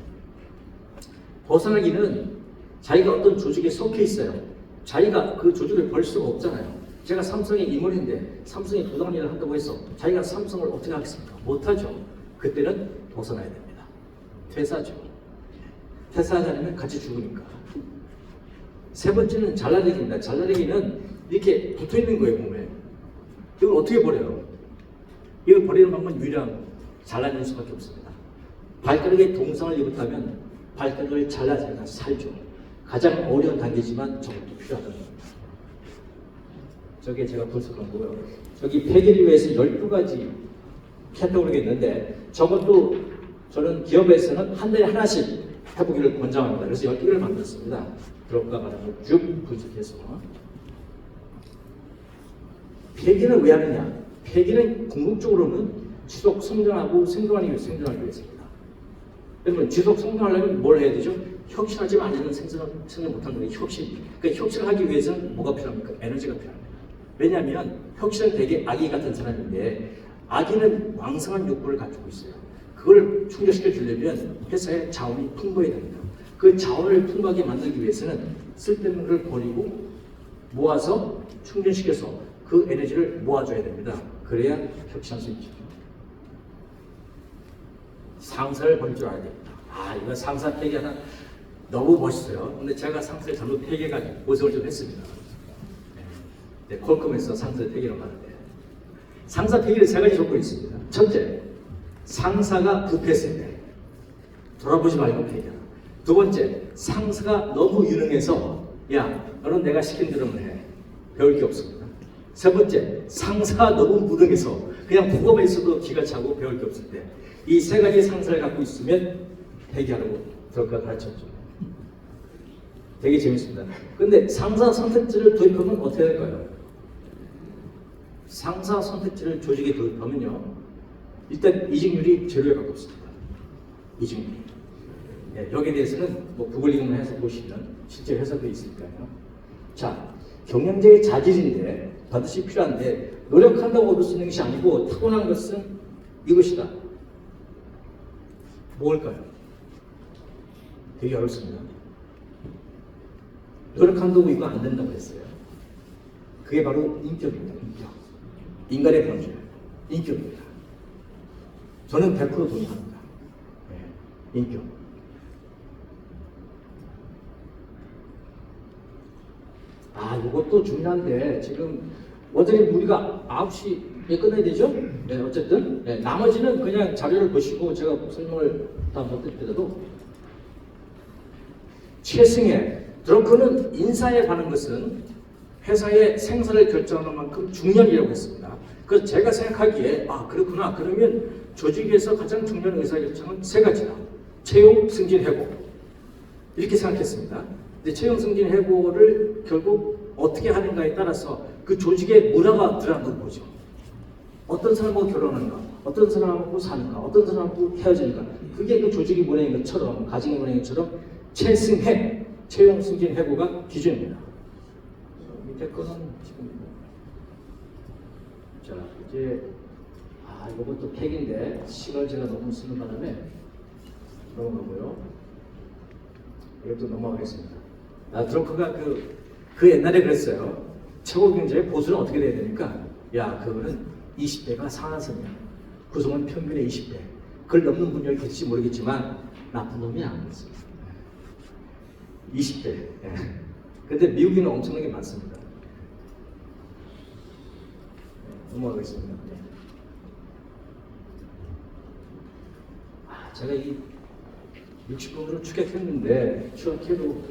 벗어나기는 자기가 어떤 조직에 속해 있어요. 자기가 그 조직을 벌 수가 없잖아요. 제가 삼성의 임원인데 삼성이 부당한 일을 한다고 해서 자기가 삼성을 어떻게 하겠습니까? 못하죠. 그때는 벗어나야 됩니다. 퇴사죠. 퇴사하지 않으면 같이 죽으니까. 세 번째는 잘라내기입니다. 잘라내기는 이렇게 붙어있는 거예요, 몸에. 이걸 어떻게 버려요? 이걸 버리는 방법은 유일한 잘라낼 수밖에 없습니다. 발가락에 동상을 입었다면 발가락을 잘라내가 살죠. 가장 어려운 단계지만 저것도 필요하다는 겁니다. 저게 제가 분석한 거고요. 저기 폐기를 위해서 12가지 카테고리가 있는데 저것도 저는 기업에서는 한 달에 하나씩 해보기를 권장합니다. 그래서 12개를 만들었습니다. 들어가 말하는 쭉 분석해서. 폐기를 왜 하느냐? 폐기는 궁극적으로는 지속 성장하고 생존하기 위해서입니다. 여러분 지속 성장하려면 뭘 해야 되죠? 혁신하지 않으면 생존 못하는 게 혁신. 그러니까 혁신하기 위해서는 뭐가 필요합니까? 에너지가 필요합니다. 왜냐하면 혁신은 되게 아기 같은 사람인데 아기는 왕성한 욕구를 가지고 있어요. 그걸 충족시켜 주려면 회사에 자원이 풍부해야 됩니다. 그 자원을 풍부하게 만들기 위해서는 쓸데없는 걸 버리고 모아서 충전시켜서 그 에너지를 모아줘야 됩니다. 그래야 혁신할 수 있죠. 상사를 버릴 줄 알아야 됩니다. 이건 상사 폐기하다 너무 멋있어요. 근데 제가 상사를 잘못 폐기해가지고 고생을 좀 했습니다. 네, 콜컴에서 상사 폐기를 하는데 상사 폐기는 세 가지 조건이 있습니다. 첫째, 상사가 부패했을 때 돌아보지 말고 폐기하라. 두 번째, 상사가 너무 유능해서 야, 너는 내가 시킨 대로만 해. 배울 게 없습니다. 세 번째, 상사가 너무 무능해서 그냥 부검에 있어도 기가 차고 배울 게 없을 때 이 세 가지 상사를 갖고 있으면 폐기하라고 들어가 가르쳤죠. 되게 재밌습니다. 근데 상사 선택제를 도입하면 어떻게 될까요? 상사 선택제를 조직에 도입하면요, 일단 이직률이 제로에 가깝습니다. 이직률이. 네, 여기에 대해서는 뭐 구글링을 해서 보시면 실제 회사도 있으니까요. 자, 경영자의 자질인데 반드시 필요한데 노력한다고 얻을 수 있는 것이 아니고 타고난 것은 이것이다. 뭘까요? 되게 어렵습니다. 노력한다고 이거 안 된다고 했어요. 그게 바로 인격입니다. 인격. 인간의 본질. 인격입니다. 저는 100% 동의합니다. 네, 인격. 이것도 중요한데 지금 어차피 우리가 9시에 끝내야 되죠? 네, 어쨌든 네, 나머지는 그냥 자료를 보시고 제가 설명을 다 못 드리더라도 최승의 드러커는 인사에 관한 것은 회사의 생사를 결정하는 만큼 중요한 일이라고 했습니다. 그래서 제가 생각하기에 그렇구나. 그러면 조직에서 가장 중요한 의사결정은 세 가지다. 채용, 승진, 해고. 이렇게 생각했습니다. 근데 채용, 승진, 해고를 결국 어떻게 하는가에 따라서 그 조직의 문화가 들어가는 거죠. 어떤 사람하고 결혼하는가, 어떤 사람하고 사는가, 어떤 사람하고 헤어지는가. 그게 그 조직의 문화인 것처럼, 가정의 문화인 것처럼 채승해, 채용, 승진, 해고가 기준입니다. 밑에 거는 지금 자 이제 이것도 팩인데 시간을 제가 너무 쓰는 바람에 넘어가고요. 이것도 넘어가겠습니다. 드러커가 그 옛날에 그랬어요. 최고 경제의 보수는 어떻게 돼야 되니까 그거는 20대가 상한선이야. 구성은 평균의 20대. 그걸 넘는 분야를 계실지 모르겠지만 나쁜 놈이 아니었습니다. 20대. 근데 미국에는 엄청나게 많습니다. 넘어가겠습니다. 제가 이 60분으로 추격했는데 추격해도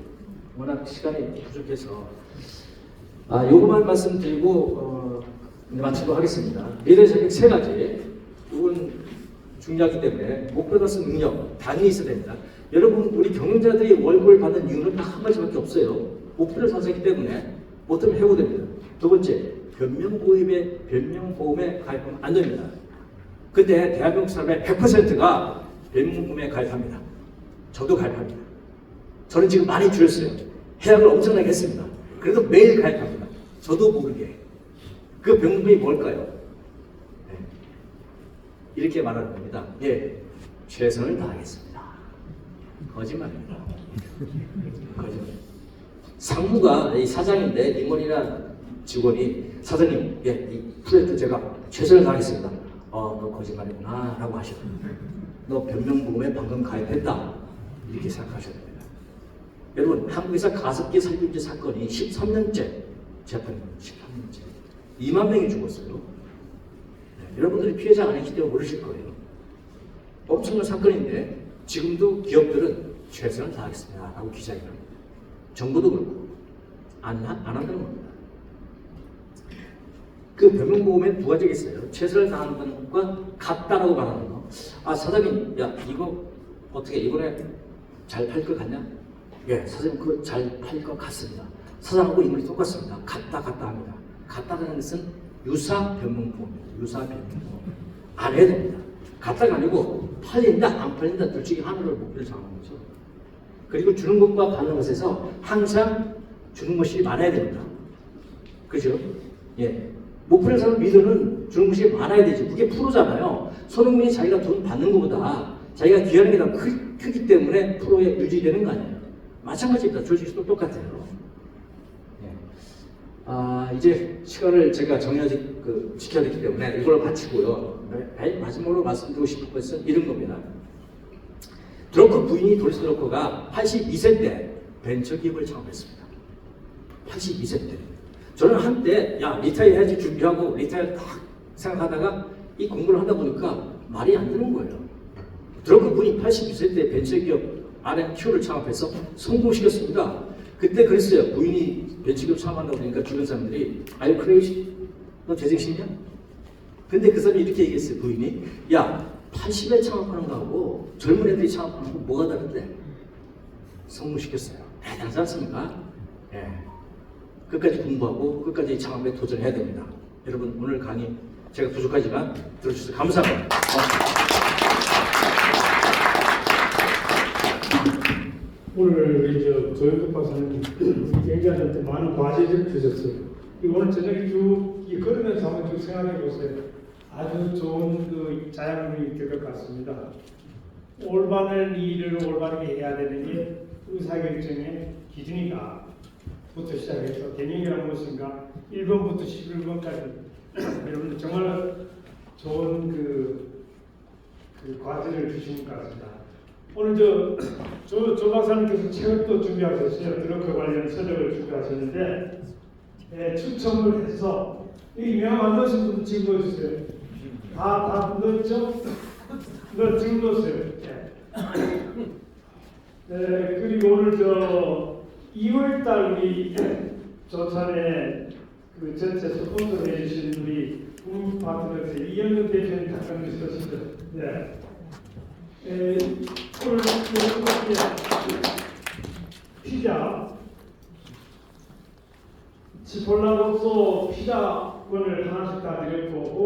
워낙 시간이 부족해서 요거만 말씀드리고 마치도록 하겠습니다. 리더 자격 세 가지. 이건 중요하기 때문에 목표 달성 능력 당연히 있어야 됩니다. 여러분 우리 경영자들이 월급을 받는 이유는 딱 한 가지밖에 없어요. 목표를 달성했기 때문에 못하면 해고됩니다. 두 번째, 변명보험에 가입하면 안 됩니다. 근데 대한민국 사람의 100%가 변명보험에 가입합니다. 저도 가입합니다. 저는 지금 많이 줄였어요. 해약을 엄청나게 했습니다. 그래도 매일 가입합니다. 저도 모르게. 그 변명보험이 뭘까요? 이렇게 말하는 겁니다. 최선을 다하겠습니다. 거짓말입니다. 거짓말. 상무가 이 사장인데 임원이나 직원이 사장님, 예, 이 프로젝트 제가 최선을 다하겠습니다. 너 거짓말이구나 라고 하셔요. 너 변명보험에 방금 가입했다 이렇게 생각하셔야 됩니다. 여러분 한국에서 가습기 살균제 사건이 13년째 재판입니다. 13년째 2만 명이 죽었어요. 네, 여러분들이 피해자 아니기 때문에 모르실 거예요. 엄청난 사건인데 지금도 기업들은 최선을 다하겠습니다 라고 기자회견. 정부도 그렇고 안 한다는 겁니다. 그 변명보험에 두 가지가 있어요. 최선을 다하는 것과 같다라고 말하는 거. 아 사장님, 야 이거 어떻게 이번에 잘 팔 것 같냐? 예, 사장님 그거 잘 팔 것 같습니다. 사장하고 인물이 똑같습니다. 같다 합니다. 같다는 것은 유사 변명보험입니다. 유사 변명보험 안 해야 됩니다. 같다가 아니고 팔린다 안 팔린다 둘 중에 하나를 목표를 정하는 거죠. 그리고 주는 것과 받는 것에서 항상 주는 것이 많아야 됩니다. 그죠? 예. 목표를 삼은 리더는 주는 것이 많아야 되죠. 그게 프로잖아요. 손흥민이 자기가 돈 받는 것보다 자기가 귀하는 게 더 크기 때문에 프로에 유지되는 거 아니에요. 마찬가지입니다. 조직도 똑같아요. 예. 이제 시간을 제가 지켜야 되기 때문에 이걸로 마치고요. 마지막으로 말씀드리고 싶은 것은 이런 겁니다. 드러커 부인이 도리스 드러커가 82세 때 벤처기업을 창업했습니다. 82세 때. 저는 한때 리타이어 해야지 준비하고 리타이어 딱 생각하다가 이 공부를 하다 보니까 말이 안 되는 거예요. 드러커 부인이 82세 때 벤처기업 RMQ를 창업해서 성공시켰습니다. 그때 그랬어요. 부인이 벤처기업 창업한다고 그러니까 주변 사람들이 Are you crazy? 너 제정신이야? 근데 그 사람이 이렇게 얘기했어요. 부인이 80에 창업하는 거하고 젊은 애들이 창업하는 거 뭐가 다른데? 성공시켰어요. 대단하지 않습니까? 예. 끝까지 공부하고 끝까지 창업에 도전해야 됩니다. 여러분 오늘 강의 제가 부족하지만 들어주셔서 감사합니다. 오늘 이제 조영국 박사님 굉장히 많은 과제를 주셨어요. 오늘 저녁에 쭉 걸으면서 한번 쭉 생각해 보세요. 아주 좋은 그 자양분이 될 것 같습니다. 올바른 일을 올바르게 해야 되는 게 의사결정의 기준이다. 부터 시작해서 개념이란 무엇인가 1번부터 11번까지 여러분들 정말 좋은 그 과제를 주신 것 같습니다. 오늘 조 박사님께서 책을 또 준비하셨어요. 드러커 관련 서적을 준비하셨는데 추첨을 해서 이 명함 안 넣으신 분 지금 넣어주세요. 다 넣었죠? 지금 넣었어요. 그리고 오늘 2월달 우리 조찬에 그 전체 스폰서 해주신 우리 국민 파트너스 이현근 대표님 잠깐 있으시죠? 네. 오늘 피자 치폴라로서 피자권을 하나씩 다 드렸고.